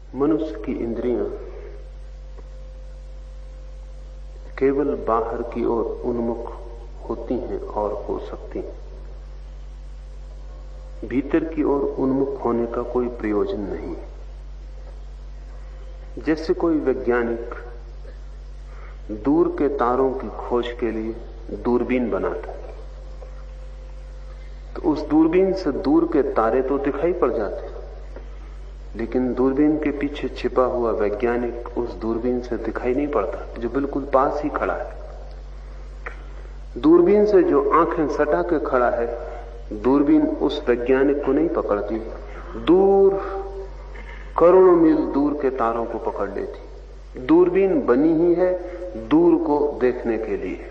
मनुष्य की इंद्रियां केवल बाहर की ओर उन्मुख होती हैं और हो सकती हैं। भीतर की ओर उन्मुख होने का कोई प्रयोजन नहीं। जैसे कोई वैज्ञानिक दूर के तारों की खोज के लिए दूरबीन बनाता है, तो उस दूरबीन से दूर के तारे तो दिखाई पड़ जाते हैं, लेकिन दूरबीन के पीछे छिपा हुआ वैज्ञानिक उस दूरबीन से दिखाई नहीं पड़ता, जो बिल्कुल पास ही खड़ा है। दूरबीन से जो आंखें सटा के खड़ा है, दूरबीन उस वैज्ञानिक को नहीं पकड़ती, दूर करोड़ों मील दूर के तारों को पकड़ लेती। दूरबीन बनी ही है दूर को देखने के लिए।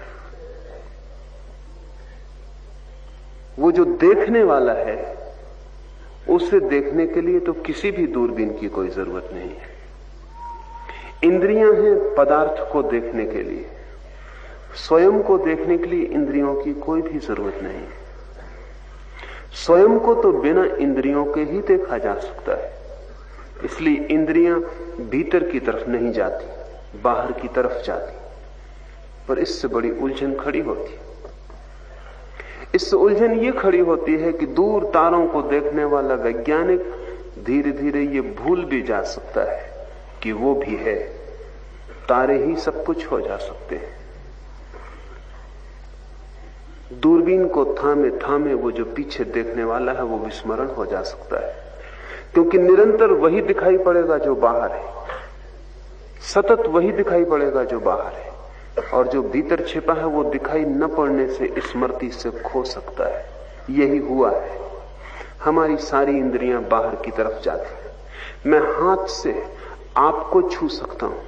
वो जो देखने वाला है, उसे देखने के लिए तो किसी भी दूरबीन की कोई जरूरत नहीं है। इंद्रियां हैं पदार्थ को देखने के लिए, स्वयं को देखने के लिए इंद्रियों की कोई भी जरूरत नहीं है। स्वयं को तो बिना इंद्रियों के ही देखा जा सकता है, इसलिए इंद्रियां भीतर की तरफ नहीं जाती, बाहर की तरफ जाती। पर इससे बड़ी उलझन खड़ी होती है। इससे उलझन ये खड़ी होती है कि दूर तारों को देखने वाला वैज्ञानिक धीरे धीरे ये भूल भी जा सकता है कि वो भी है, तारे ही सब कुछ हो जा सकते हैं। दूरबीन को थामे थामे वो जो पीछे देखने वाला है वो विस्मरण हो जा सकता है, क्योंकि निरंतर वही दिखाई पड़ेगा जो बाहर है, सतत वही दिखाई पड़ेगा जो बाहर है, और जो भीतर छिपा है वो दिखाई न पड़ने से स्मृति से खो सकता है। यही हुआ है, हमारी सारी इंद्रियां बाहर की तरफ जाती हैं। मैं हाथ से आपको छू सकता हूं,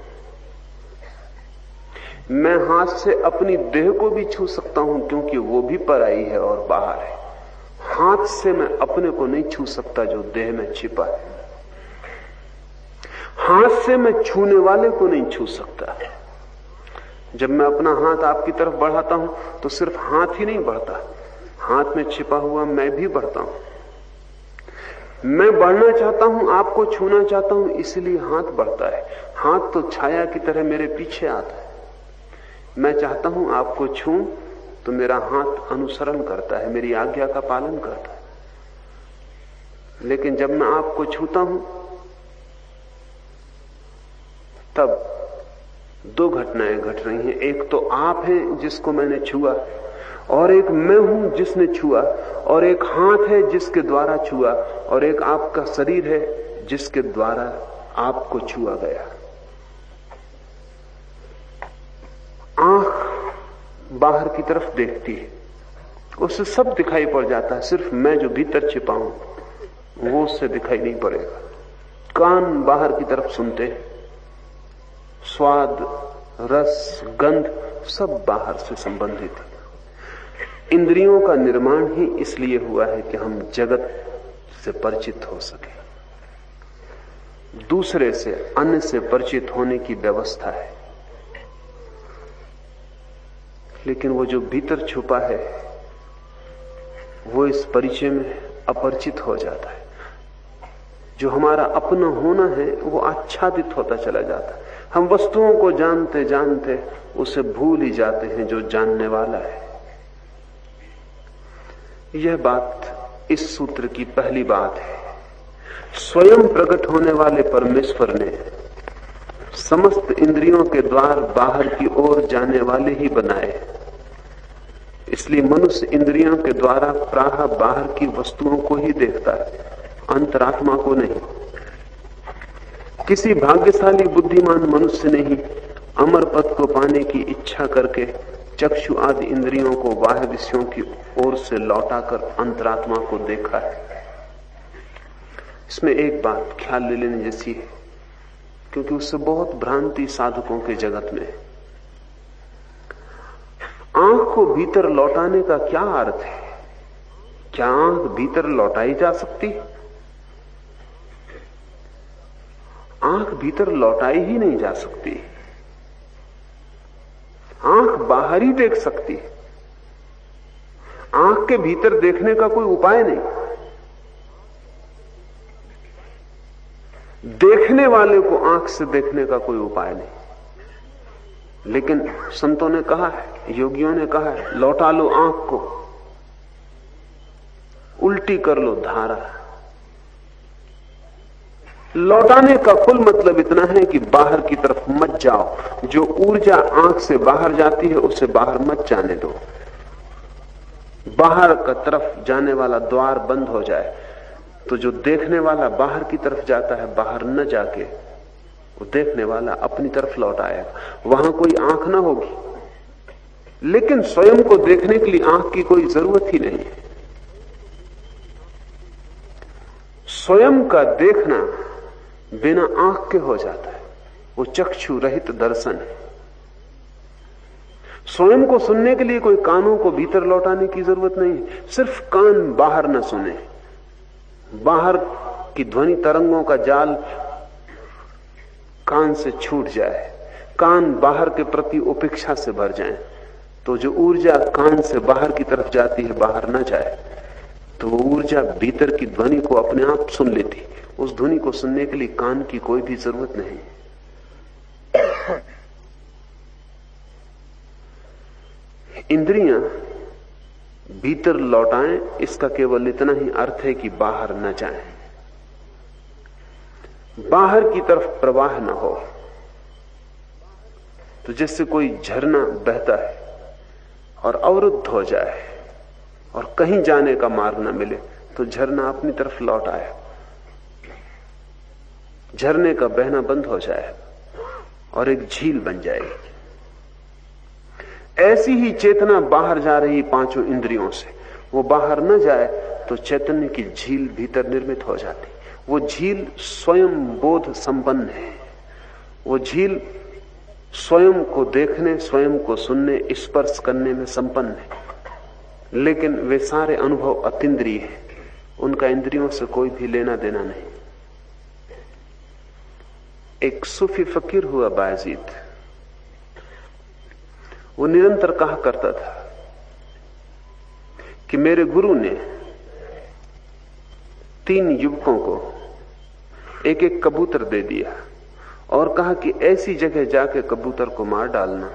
मैं हाथ से अपनी देह को भी छू सकता हूं, क्योंकि वो भी पराई है और बाहर है। हाथ से मैं अपने को नहीं छू सकता जो देह में छिपा है। हाथ से मैं छूने वाले को नहीं छू सकता। जब मैं अपना हाथ आपकी तरफ बढ़ाता हूं तो सिर्फ हाथ ही नहीं बढ़ता, हाथ में छिपा हुआ मैं भी बढ़ता हूं। मैं बढ़ना चाहता हूं, आपको छूना चाहता हूं, इसलिए हाथ बढ़ता है। हाथ तो छाया की तरह मेरे पीछे आता है। मैं चाहता हूं आपको छूं तो मेरा हाथ अनुसरण करता है, मेरी आज्ञा का पालन करता है। लेकिन जब मैं आपको छूता हूं तब दो घटनाएं घट रही हैं। एक तो आप हैं जिसको मैंने छुआ, और एक मैं हूं जिसने छुआ, और एक हाथ है जिसके द्वारा छुआ, और एक आपका शरीर है जिसके द्वारा आपको छुआ गया। आंख बाहर की तरफ देखती है, उससे सब दिखाई पड़ जाता है, सिर्फ मैं जो भीतर छिपा हूं वो उससे दिखाई नहीं पड़ेगा। कान बाहर की तरफ सुनते हैं, स्वाद, रस, गंध सब बाहर से संबंधित है। इंद्रियों का निर्माण ही इसलिए हुआ है कि हम जगत से परिचित हो सके, दूसरे से, अन्य से परिचित होने की व्यवस्था है। लेकिन वो जो भीतर छुपा है वो इस परिचय में अपरिचित हो जाता है। जो हमारा अपना होना है वो आच्छादित होता चला जाता है। हम वस्तुओं को जानते जानते उसे भूल ही जाते हैं जो जानने वाला है। यह बात इस सूत्र की पहली बात है। स्वयं प्रकट होने वाले परमेश्वर ने समस्त इंद्रियों के द्वार बाहर की ओर जाने वाले ही बनाए, इसलिए मनुष्य इंद्रियों के द्वारा प्राह बाहर की वस्तुओं को ही देखता है, अंतरात्मा को नहीं। किसी भाग्यशाली बुद्धिमान मनुष्य ने ही अमर पद को पाने की इच्छा करके चक्षु आदि इंद्रियों को बाह्य विषयों की ओर से लौटाकर अंतरात्मा को देखा है। इसमें एक बात ख्याल ले लेने जैसी है, क्योंकि उससे बहुत भ्रांति साधकों के जगत में। आंख को भीतर लौटाने का क्या अर्थ है? क्या आंख भीतर लौटाई जा सकती? आंख भीतर लौटाई ही नहीं जा सकती। आंख बाहर ही देख सकती है, आंख के भीतर देखने का कोई उपाय नहीं। देखने वाले को आंख से देखने का कोई उपाय नहीं, लेकिन संतों ने कहा है, योगियों ने कहा है, लौटा लो आंख को, उल्टी कर लो धारा। लौटाने का कुल मतलब इतना है कि बाहर की तरफ मत जाओ। जो ऊर्जा आंख से बाहर जाती है उसे बाहर मत जाने दो। बाहर का तरफ जाने वाला द्वार बंद हो जाए तो जो देखने वाला बाहर की तरफ जाता है, बाहर न जाके वो देखने वाला अपनी तरफ लौट आएगा। वहां कोई आंख ना होगी, लेकिन स्वयं को देखने के लिए आंख की कोई जरूरत ही नहीं है। स्वयं का देखना बिना आंख के हो जाता है, वो चक्षु रहित दर्शन है। स्वयं को सुनने के लिए कोई कानों को भीतर लौटाने की जरूरत नहीं है। सिर्फ कान बाहर न सुने, बाहर की ध्वनि तरंगों का जाल कान से छूट जाए, कान बाहर के प्रति उपेक्षा से भर जाए, तो जो ऊर्जा कान से बाहर की तरफ जाती है बाहर न जाए, तो वो ऊर्जा भीतर की ध्वनि को अपने आप सुन लेती। उस ध्वनि को सुनने के लिए कान की कोई भी जरूरत नहीं। इंद्रियां भीतर लौटाएं, इसका केवल इतना ही अर्थ है कि बाहर न जाएं, बाहर की तरफ प्रवाह न हो। तो जैसे कोई झरना बहता है और अवरुद्ध हो जाए और कहीं जाने का मार्ग न मिले, तो झरना अपनी तरफ लौट आए, झरने का बहना बंद हो जाए और एक झील बन जाएगी। ऐसी ही चेतना बाहर जा रही पांचों इंद्रियों से, वो बाहर न जाए तो चैतन्य की झील भीतर निर्मित हो जाती। वो झील स्वयं बोध संपन्न है। वो झील स्वयं को देखने, स्वयं को सुनने, स्पर्श करने में संपन्न है। लेकिन वे सारे अनुभव अतीन्द्रिय हैं, उनका इंद्रियों से कोई भी लेना देना नहीं। एक सूफी फकीर हुआ बायजीद, वो निरंतर कहा करता था कि मेरे गुरु ने 3 युवकों को एक एक कबूतर दे दिया और कहा कि ऐसी जगह जाके कबूतर को मार डालना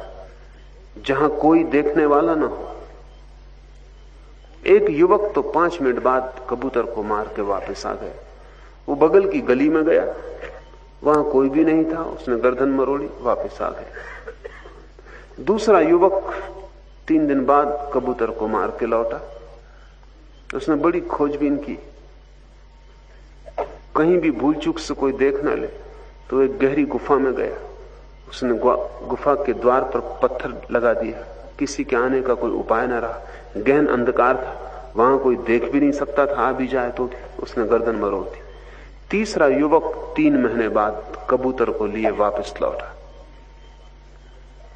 जहां कोई देखने वाला ना हो। एक युवक तो 5 मिनट बाद कबूतर को मार के वापस आ गया। वो बगल की गली में गया, वहां कोई भी नहीं था, उसने गर्दन मरोड़ी, वापस आ गया। दूसरा युवक 3 दिन बाद कबूतर को मार के लौटा। उसने बड़ी खोजबीन की, कहीं भी भूल चूक से कोई देख न ले, तो एक गहरी गुफा में गया। उसने गुफा के द्वार पर पत्थर लगा दिया, किसी के आने का कोई उपाय न रहा। गहन अंधकार था, वहां कोई देख भी नहीं सकता था, आ भी जाए तो उसने गर्दन मरोड़ दी। तीसरा युवक 3 महीने बाद कबूतर को लिए वापस लौटा।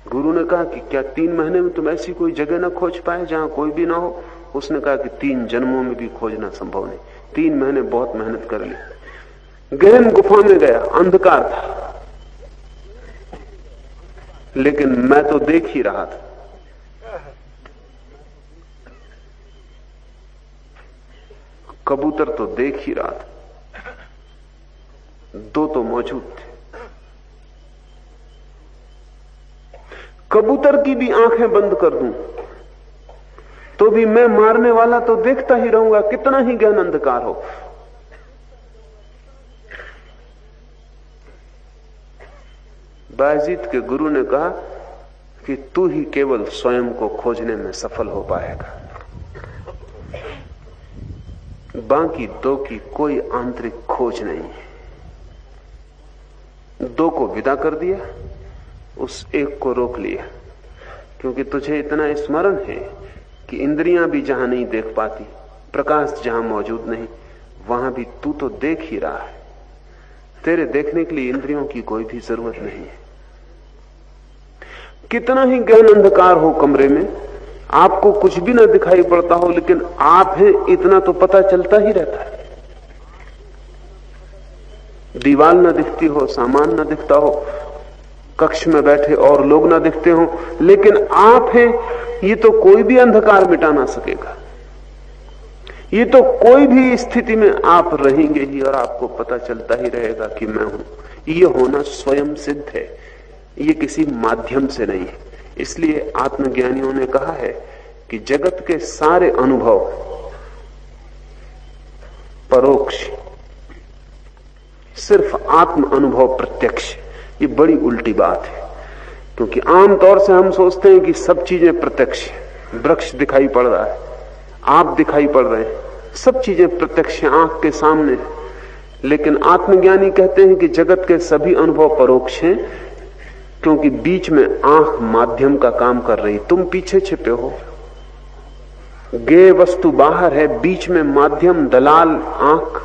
गुरु ने कहा कि क्या 3 महीने में तुम ऐसी कोई जगह ना खोज पाए जहां कोई भी ना हो? उसने कहा कि 3 जन्मों में भी खोजना संभव नहीं। 3 महीने बहुत मेहनत कर ली। गहन गुफा में गया, अंधकार था, लेकिन मैं तो देख ही रहा था। कबूतर तो देख ही रहा था, 2 तो मौजूद थे। कबूतर की भी आंखें बंद कर दूं तो भी मैं मारने वाला तो देखता ही रहूंगा, कितना ही गहन अंधकार हो। बायजीद के गुरु ने कहा कि तू ही केवल स्वयं को खोजने में सफल हो पाएगा, बाकी 2 की कोई आंतरिक खोज नहीं है। 2 को विदा कर दिया, उस एक को रोक लिया, क्योंकि तुझे इतना स्मरण है कि इंद्रियां भी जहां नहीं देख पाती, प्रकाश जहां मौजूद नहीं, वहां भी तू तो देख ही रहा है। तेरे देखने के लिए इंद्रियों की कोई भी जरूरत नहीं है। कितना ही गहन अंधकार हो कमरे में, आपको कुछ भी ना दिखाई पड़ता हो, लेकिन आप हैं इतना तो पता चलता ही रहता है। दीवार ना दिखती हो, सामान ना दिखता हो, कक्ष में बैठे और लोग ना दिखते हो, लेकिन आप हैं, ये तो कोई भी अंधकार मिटा ना सकेगा। ये तो कोई भी स्थिति में आप रहेंगे ही और आपको पता चलता ही रहेगा कि मैं हूं। ये होना स्वयं सिद्ध है, ये किसी माध्यम से नहीं है। इसलिए आत्मज्ञानियों ने कहा है कि जगत के सारे अनुभव परोक्ष, सिर्फ आत्म अनुभव प्रत्यक्ष। ये बड़ी उल्टी बात है, क्योंकि आमतौर से हम सोचते हैं कि सब चीजें प्रत्यक्ष है। वृक्ष दिखाई पड़ रहा है, आप दिखाई पड़ रहे हैं, सब चीजें प्रत्यक्ष आंख के सामने है। लेकिन आत्मज्ञानी कहते हैं कि जगत के सभी अनुभव परोक्ष हैं, क्योंकि बीच में आंख माध्यम का काम कर रही। तुम पीछे छिपे हो, गे वस्तु बाहर है, बीच में माध्यम दलाल आंख।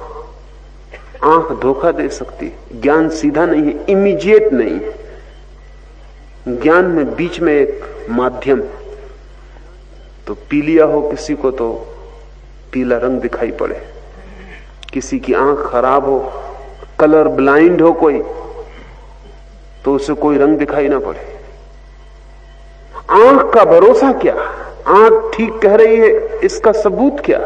आंख धोखा दे सकती है। ज्ञान सीधा नहीं है, इमीडिएट नहीं है। ज्ञान में बीच में एक माध्यम। तो पी लिया हो किसी को तो पीला रंग दिखाई पड़े, किसी की आंख खराब हो, कलर ब्लाइंड हो कोई, तो उसे कोई रंग दिखाई ना पड़े। आंख का भरोसा क्या? आंख ठीक कह रही है, इसका सबूत क्या?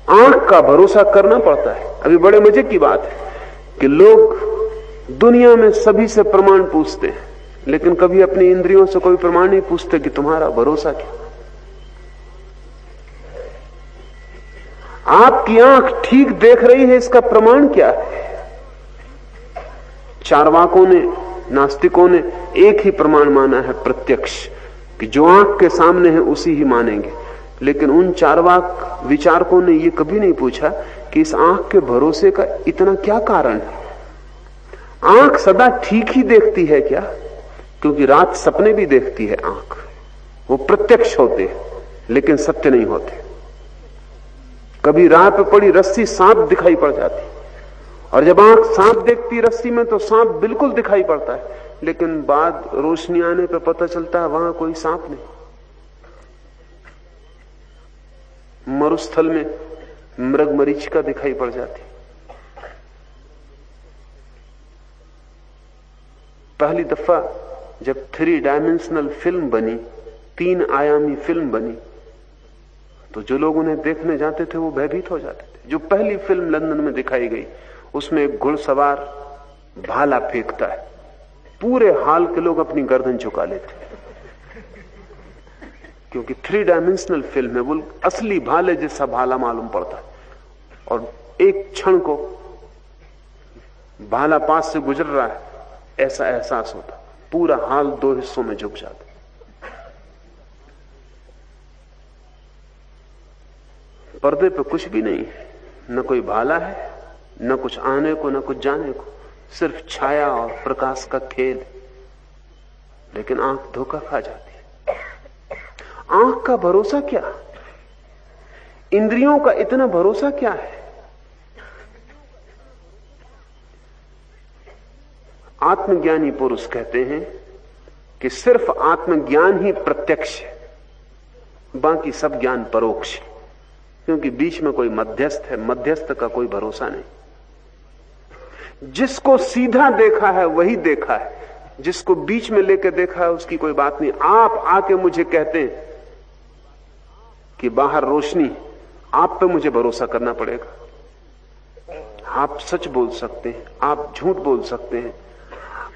आंख का भरोसा करना पड़ता है। अभी बड़े मजे की बात है कि लोग दुनिया में सभी से प्रमाण पूछते हैं, लेकिन कभी अपनी इंद्रियों से कोई प्रमाण नहीं पूछते कि तुम्हारा भरोसा क्या। आपकी आंख ठीक देख रही है, इसका प्रमाण क्या है? चार्वाकों ने, नास्तिकों ने एक ही प्रमाण माना है, प्रत्यक्ष, कि जो आंख के सामने है उसी ही मानेंगे। लेकिन उन चार्वाक विचारकों ने यह कभी नहीं पूछा कि इस आंख के भरोसे का इतना क्या कारण है। आंख सदा ठीक ही देखती है क्या? क्योंकि रात सपने भी देखती है आंख, वो प्रत्यक्ष होते हैं लेकिन सत्य नहीं होते। कभी राह पे पड़ी रस्सी सांप दिखाई पड़ जाती, और जब आंख सांप देखती रस्सी में तो सांप बिल्कुल दिखाई पड़ता है, लेकिन बाद रोशनी आने पे पता चलता है वहां कोई सांप नहीं। मरुस्थल में मृग मरीचिका दिखाई पड़ जाती। पहली दफा जब 3 डायमेंशनल फिल्म बनी, 3 आयामी फिल्म बनी, तो जो लोग उन्हें देखने जाते थे वो भयभीत हो जाते थे। जो पहली फिल्म लंदन में दिखाई गई, उसमें एक घुड़सवार भाला फेंकता है, पूरे हाल के लोग अपनी गर्दन झुका लेते, क्योंकि 3 डायमेंशनल फिल्म है, वो असली भाले जैसा भाला मालूम पड़ता है। और एक क्षण को भाला पास से गुजर रहा है ऐसा एहसास होता, पूरा हाल 2 हिस्सों में झुक जाता। पर्दे पे कुछ भी नहीं है, न कोई भाला है, न कुछ आने को न कुछ जाने को, सिर्फ छाया और प्रकाश का खेल। लेकिन आंख धोखा खा जाती है। आंख का भरोसा क्या? इंद्रियों का इतना भरोसा क्या है? आत्मज्ञानी पुरुष कहते हैं कि सिर्फ आत्मज्ञान ही प्रत्यक्ष है, बाकी सब ज्ञान परोक्ष है, क्योंकि बीच में कोई मध्यस्थ है, मध्यस्थ का कोई भरोसा नहीं। जिसको सीधा देखा है वही देखा है, जिसको बीच में लेकर देखा है उसकी कोई बात नहीं। आप आके मुझे कहते हैं कि बाहर रोशनी, आप पे मुझे भरोसा करना पड़ेगा। आप सच बोल सकते हैं, आप झूठ बोल सकते हैं,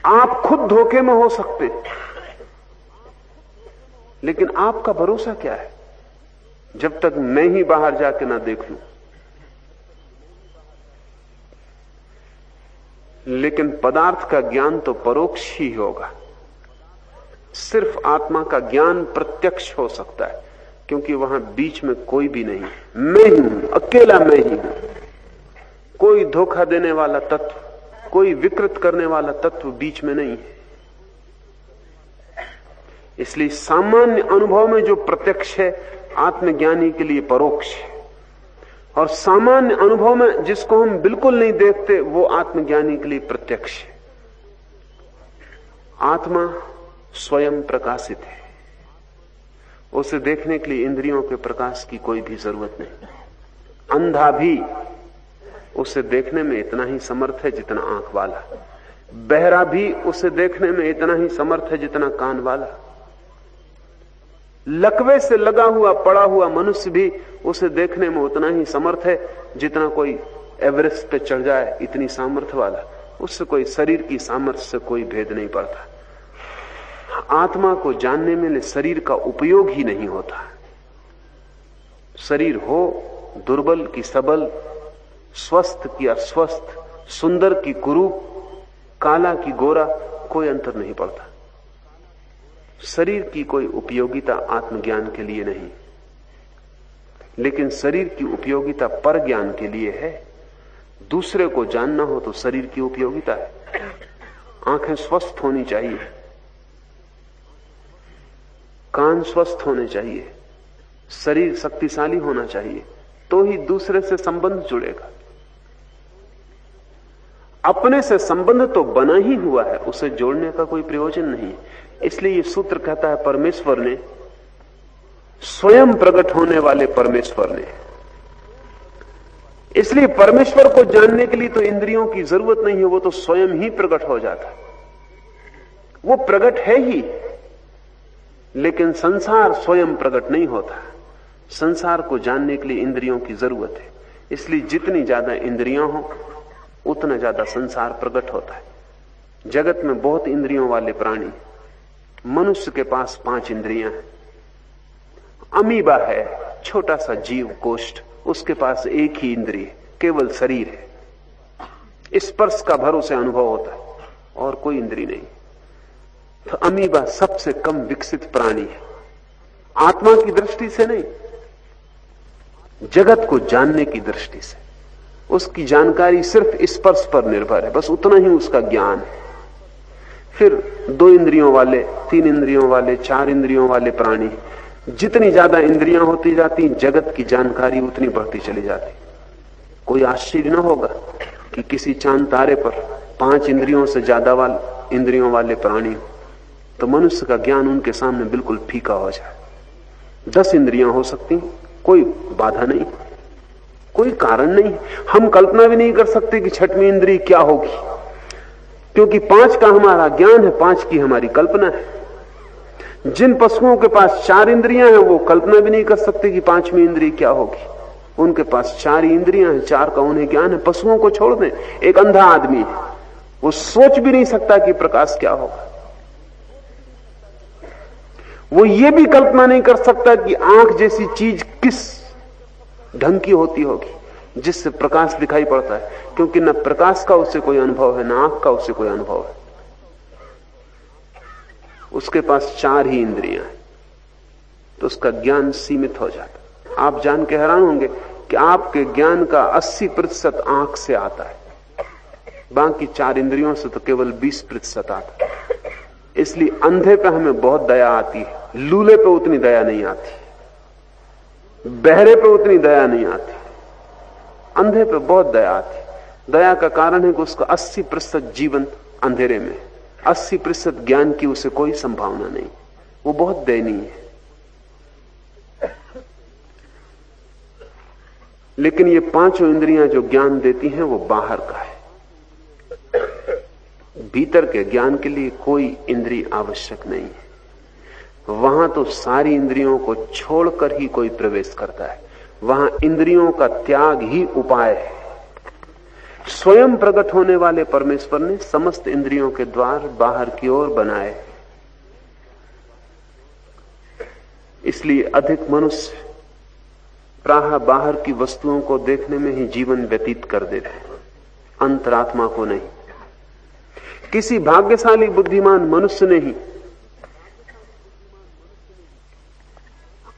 आप खुद धोखे में हो सकते हैं, लेकिन आपका भरोसा क्या है जब तक मैं ही बाहर जाके ना देख लूं? लेकिन पदार्थ का ज्ञान तो परोक्ष ही होगा। सिर्फ आत्मा का ज्ञान प्रत्यक्ष हो सकता है, क्योंकि वहां बीच में कोई भी नहीं है। मैं ही हूं, अकेला मैं ही हूं। कोई धोखा देने वाला तत्व, कोई विकृत करने वाला तत्व बीच में नहीं है। इसलिए सामान्य अनुभव में जो प्रत्यक्ष है आत्मज्ञानी के लिए परोक्ष है, और सामान्य अनुभव में जिसको हम बिल्कुल नहीं देखते वो आत्मज्ञानी के लिए प्रत्यक्ष है। आत्मा स्वयं प्रकाशित है, उसे देखने के लिए इंद्रियों के प्रकाश की कोई भी जरूरत नहीं। अंधा भी उसे देखने में इतना ही समर्थ है जितना आंख वाला, बहरा भी उसे देखने में इतना ही समर्थ है जितना कान वाला। लकवे से लगा हुआ पड़ा हुआ मनुष्य भी उसे देखने में उतना ही समर्थ है जितना कोई एवरेस्ट पे चढ़ जाए, इतनी सामर्थ्य वाला। उससे कोई शरीर की सामर्थ्य से कोई भेद नहीं पड़ता। आत्मा को जानने में शरीर का उपयोग ही नहीं होता। शरीर हो दुर्बल की सबल, स्वस्थ की अस्वस्थ, सुंदर की कुरूप, काला की गोरा, कोई अंतर नहीं पड़ता। शरीर की कोई उपयोगिता आत्मज्ञान के लिए नहीं, लेकिन शरीर की उपयोगिता पर ज्ञान के लिए है। दूसरे को जानना हो तो शरीर की उपयोगिता है। आंखें स्वस्थ होनी चाहिए, कान स्वस्थ होने चाहिए, शरीर शक्तिशाली होना चाहिए, तो ही दूसरे से संबंध जुड़ेगा। अपने से संबंध तो बना ही हुआ है, उसे जोड़ने का कोई प्रयोजन नहीं। इसलिए ये सूत्र कहता है परमेश्वर ने, स्वयं प्रकट होने वाले परमेश्वर ने। इसलिए परमेश्वर को जानने के लिए तो इंद्रियों की जरूरत नहीं है, वो तो स्वयं ही प्रकट हो जाता है। वो प्रकट है ही, लेकिन संसार स्वयं प्रकट नहीं होता। संसार को जानने के लिए इंद्रियों की जरूरत है। इसलिए जितनी ज्यादा इंद्रियां हो उतना ज्यादा संसार प्रकट होता है। जगत में बहुत इंद्रियों वाले प्राणी, मनुष्य के पास 5 इंद्रियां हैं। अमीबा है, छोटा सा जीव कोष्ठ, उसके पास एक ही इंद्रिय, केवल शरीर है। स्पर्श का भर उसे अनुभव होता है और कोई इंद्रिय नहीं। तो अमीबा सबसे कम विकसित प्राणी है, आत्मा की दृष्टि से नहीं, जगत को जानने की दृष्टि से। उसकी जानकारी सिर्फ स्पर्श पर निर्भर है, बस उतना ही उसका ज्ञान है। फिर 2 इंद्रियों वाले, 3 इंद्रियों वाले, 4 इंद्रियों वाले प्राणी, जितनी ज्यादा इंद्रियां होती जाती, जगत की जानकारी उतनी बढ़ती चली जाती। कोई आश्चर्य न होगा कि किसी चांद तारे पर 5 इंद्रियों से ज्यादा इंद्रियों वाले प्राणी, तो मनुष्य का ज्ञान उनके सामने बिल्कुल फीका हो जाए। 10 इंद्रियां हो सकती, कोई बाधा नहीं, कोई कारण नहीं। हम कल्पना भी नहीं कर सकते कि 6वीं इंद्रिय क्या होगी, क्योंकि 5 का हमारा ज्ञान है, 5 की हमारी कल्पना है। जिन पशुओं के पास 4 इंद्रियां हैं, वो कल्पना भी नहीं कर सकते कि 5वीं इंद्रिय क्या होगी। उनके पास 4 ही इंद्रियां हैं, 4 का उन्हें ज्ञान है। पशुओं को छोड़ दें, एक अंधा आदमी है, वो सोच भी नहीं सकता कि प्रकाश क्या होगा। वो ये भी कल्पना नहीं कर सकता कि आंख जैसी चीज किस ढंग की होती होगी जिससे प्रकाश दिखाई पड़ता है, क्योंकि न प्रकाश का उससे कोई अनुभव है, न आंख का उससे कोई अनुभव है। उसके पास 4 ही इंद्रियां हैं, तो उसका ज्ञान सीमित हो जाता। आप जान के हैरान होंगे कि आपके ज्ञान का 80% आंख से आता है, बाकी 4 इंद्रियों से तो केवल 20% आता है। इसलिए अंधे पे हमें बहुत दया आती है, लूले पे उतनी दया नहीं आती, बहरे पे उतनी दया नहीं आती, अंधे पे बहुत दया आती। दया का कारण है कि उसका 80% जीवन अंधेरे में, 80% ज्ञान की उसे कोई संभावना नहीं, वो बहुत दयनीय है। लेकिन ये 5 इंद्रियां जो ज्ञान देती हैं वो बाहर का है। भीतर के ज्ञान के लिए कोई इंद्रिय आवश्यक नहीं है। वहां तो सारी इंद्रियों को छोड़कर ही कोई प्रवेश करता है। वहां इंद्रियों का त्याग ही उपाय है। स्वयं प्रकट होने वाले परमेश्वर ने समस्त इंद्रियों के द्वार बाहर की ओर बनाए। इसलिए अधिक मनुष्य प्राह बाहर की वस्तुओं को देखने में ही जीवन व्यतीत कर देते हैं, अंतरात्मा को नहीं। किसी भाग्यशाली बुद्धिमान मनुष्य ने ही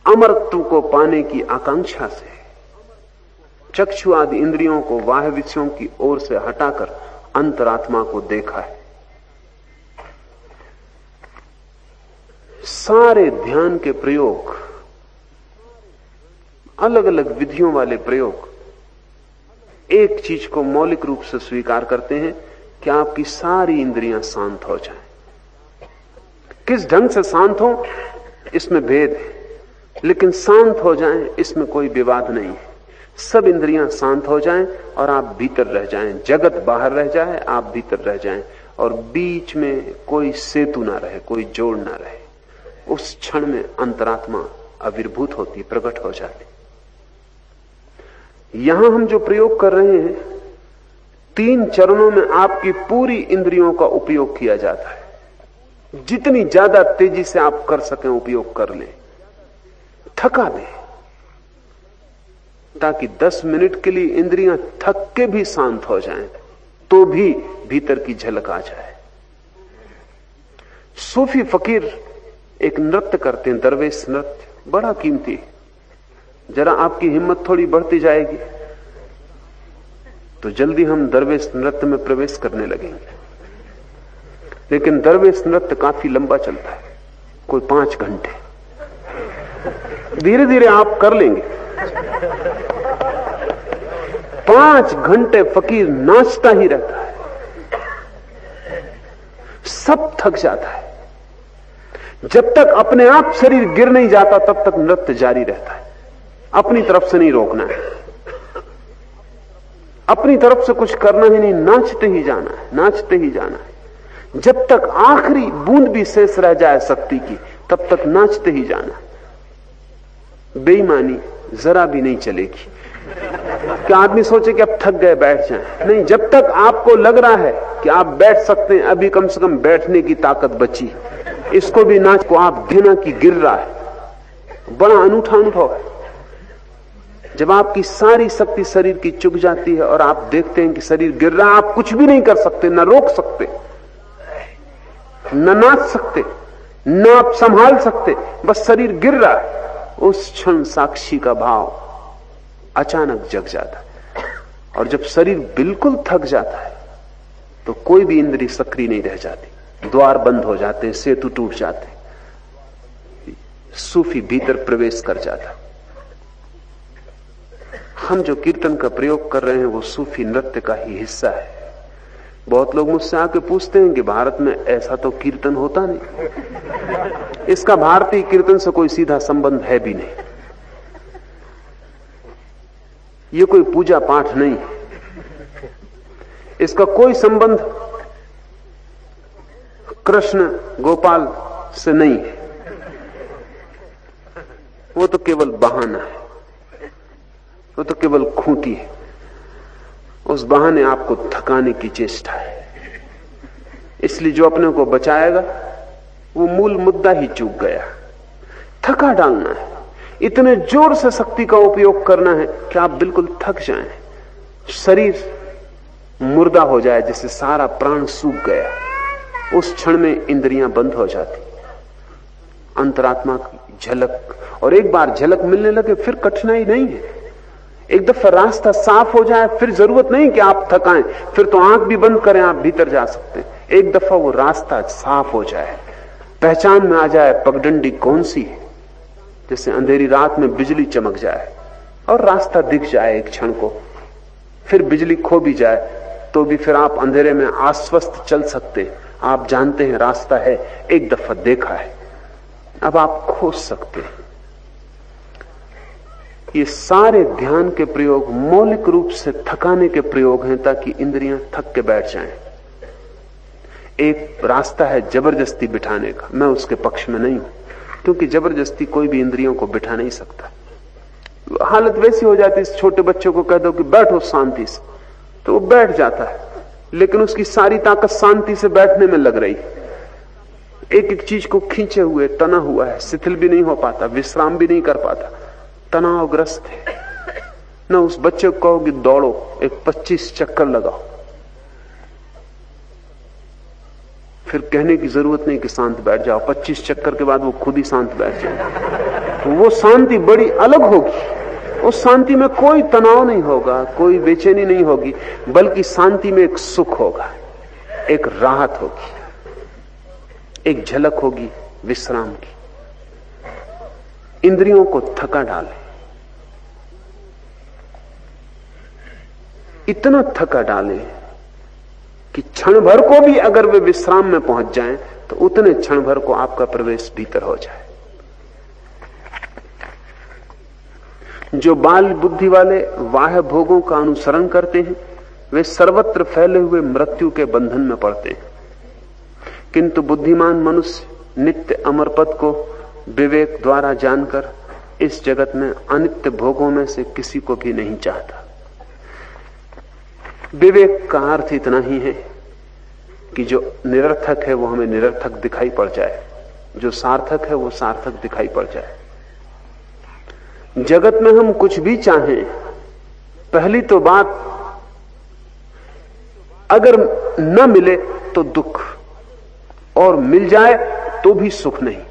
अमरत्व को पाने की आकांक्षा से चक्षु आदि इंद्रियों को बाह्य विषयों की ओर से हटाकर अंतरात्मा को देखा है। सारे ध्यान के प्रयोग, अलग अलग विधियों वाले प्रयोग, एक चीज को मौलिक रूप से स्वीकार करते हैं कि आपकी सारी इंद्रियां शांत हो जाएं। किस ढंग से शांत हो इसमें भेद है, लेकिन शांत हो जाएं इसमें कोई विवाद नहीं है। सब इंद्रियां शांत हो जाएं और आप भीतर रह जाएं, जगत बाहर रह जाए, आप भीतर रह जाएं, और बीच में कोई सेतु ना रहे, कोई जोड़ ना रहे। उस क्षण में अंतरात्मा आविर्भूत होती, प्रकट हो जाती। यहां हम जो प्रयोग कर रहे हैं, 3 चरणों में आपकी पूरी इंद्रियों का उपयोग किया जाता है। जितनी ज्यादा तेजी से आप कर सकें उपयोग कर लें, थका दें, ताकि 10 मिनट के लिए इंद्रियां थक के भी शांत हो जाएं, तो भी भीतर की झलक आ जाए। सूफी फकीर एक नृत्य करते हैं, दरवेश नृत्य, बड़ा कीमती। जरा आपकी हिम्मत थोड़ी बढ़ती जाएगी तो जल्दी हम दरवेश नृत्य में प्रवेश करने लगेंगे। लेकिन दरवेश नृत्य काफी लंबा चलता है, कोई 5 घंटे। धीरे धीरे आप कर लेंगे। 5 घंटे फकीर नाचता ही रहता है, सब थक जाता है। जब तक अपने आप शरीर गिर नहीं जाता तब तक नृत्य जारी रहता है। अपनी तरफ से नहीं रोकना है, अपनी तरफ से कुछ करना ही नहीं, नाचते ही जाना है, नाचते ही जाना है। जब तक आखिरी बूंद भी शेष रह जाए शक्ति की, तब तक नाचते ही जाना है। बेईमानी जरा भी नहीं चलेगी। क्या आदमी सोचे कि अब थक गए बैठ जाएं? नहीं, जब तक आपको लग रहा है कि आप बैठ सकते हैं, अभी कम से कम बैठने की ताकत बची, इसको भी नाच को आप देना कि गिर रहा है। बड़ा अनूठा अनुभव है जब आपकी सारी शक्ति शरीर की चुक जाती है और आप देखते हैं कि शरीर गिर रहा है। आप कुछ भी नहीं कर सकते, न रोक सकते, न नाच सकते, न आप संभाल सकते, बस शरीर गिर रहा है। उस क्षण साक्षी का भाव अचानक जग जाता है। और जब शरीर बिल्कुल थक जाता है तो कोई भी इंद्रिय सक्रिय नहीं रह जाती, द्वार बंद हो जाते हैं, सेतु टूट जाते, सूफी भीतर प्रवेश कर जाता। हम जो कीर्तन का प्रयोग कर रहे हैं वो सूफी नृत्य का ही हिस्सा है। बहुत लोग मुझसे आके पूछते हैं कि भारत में ऐसा तो कीर्तन होता नहीं। इसका भारतीय कीर्तन से कोई सीधा संबंध है भी नहीं। ये कोई पूजा पाठ नहीं है, इसका कोई संबंध कृष्ण गोपाल से नहीं है। वो तो केवल बहाना है, वो तो केवल खूंटी है। उस बहाने आपको थकाने की चेष्टा है। इसलिए जो अपने को बचाएगा वो मूल मुद्दा ही चूक गया। थका डालना है, इतने जोर से शक्ति का उपयोग करना है कि आप बिल्कुल थक जाएं, शरीर मुर्दा हो जाए, जैसे सारा प्राण सूख गया। उस क्षण में इंद्रियां बंद हो जाती, अंतरात्मा की झलक। और एक बार झलक मिलने लगे फिर कठिनाई नहीं है। एक दफा रास्ता साफ हो जाए फिर जरूरत नहीं कि आप थकाएं, फिर तो आंख भी बंद करें आप भीतर जा सकते हैं। एक दफा वो रास्ता साफ हो जाए, पहचान में आ जाए पगडंडी कौन सी है, जैसे अंधेरी रात में बिजली चमक जाए और रास्ता दिख जाए एक क्षण को, फिर बिजली खो भी जाए तो भी फिर आप अंधेरे में आश्वस्त चल सकते। आप जानते हैं रास्ता है, एक दफा देखा है, अब आप खोज सकते हैं। ये सारे ध्यान के प्रयोग मौलिक रूप से थकाने के प्रयोग हैं, ताकि इंद्रियां थक के बैठ जाएं। एक रास्ता है जबरदस्ती बिठाने का, मैं उसके पक्ष में नहीं हूं, क्योंकि जबरदस्ती कोई भी इंद्रियों को बिठा नहीं सकता। हालत वैसी हो जाती है, छोटे बच्चों को कह दो कि बैठो शांति से, तो वो बैठ जाता है, लेकिन उसकी सारी ताकत शांति से बैठने में लग रही। एक एक चीज को खींचे हुए तना हुआ है, शिथिल भी नहीं हो पाता, विश्राम भी नहीं कर पाता, तनावग्रस्त है। न उस बच्चे को कहोगे दौड़ो, एक 25 चक्कर लगाओ, फिर कहने की जरूरत नहीं कि शांत बैठ जाओ। 25 चक्कर के बाद वो खुद ही शांत बैठ जाए। वो शांति बड़ी अलग होगी। उस शांति में कोई तनाव नहीं होगा, कोई बेचैनी नहीं होगी, बल्कि शांति में एक सुख होगा, एक राहत होगी, एक झलक होगी विश्राम की। इंद्रियों को थका डाले, इतना थका डाले कि क्षण भर को भी अगर वे विश्राम में पहुंच जाएं तो उतने क्षण भर को आपका प्रवेश भीतर हो जाए। जो बाल बुद्धि वाले बाह्य भोगों का अनुसरण करते हैं वे सर्वत्र फैले हुए मृत्यु के बंधन में पड़ते हैं, किंतु बुद्धिमान मनुष्य नित्य अमर पद को विवेक द्वारा जानकर इस जगत में अनित्य भोगों में से किसी को भी नहीं चाहता। विवेक का अर्थ इतना ही है कि जो निरर्थक है वो हमें निरर्थक दिखाई पड़ जाए, जो सार्थक है वो सार्थक दिखाई पड़ जाए। जगत में हम कुछ भी चाहें, पहली तो बात, अगर न मिले तो दुख, और मिल जाए तो भी सुख नहीं।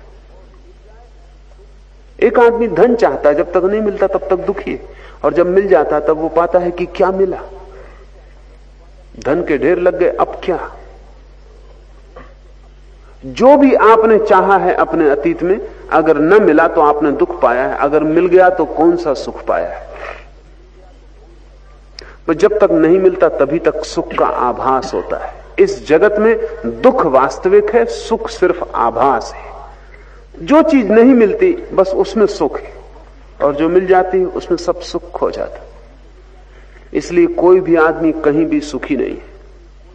एक आदमी धन चाहता है, जब तक नहीं मिलता तब तक दुखी है, और जब मिल जाता तब वो पाता है कि क्या मिला, धन के ढेर लग गए, अब क्या। जो भी आपने चाहा है अपने अतीत में, अगर न मिला तो आपने दुख पाया है, अगर मिल गया तो कौन सा सुख पाया है। पर जब तक नहीं मिलता तभी तक सुख का आभास होता है। इस जगत में दुख वास्तविक है, सुख सिर्फ आभास है। जो चीज नहीं मिलती बस उसमें सुख है, और जो मिल जाती है उसमें सब सुख खो जाता। इसलिए कोई भी आदमी कहीं भी सुखी नहीं है।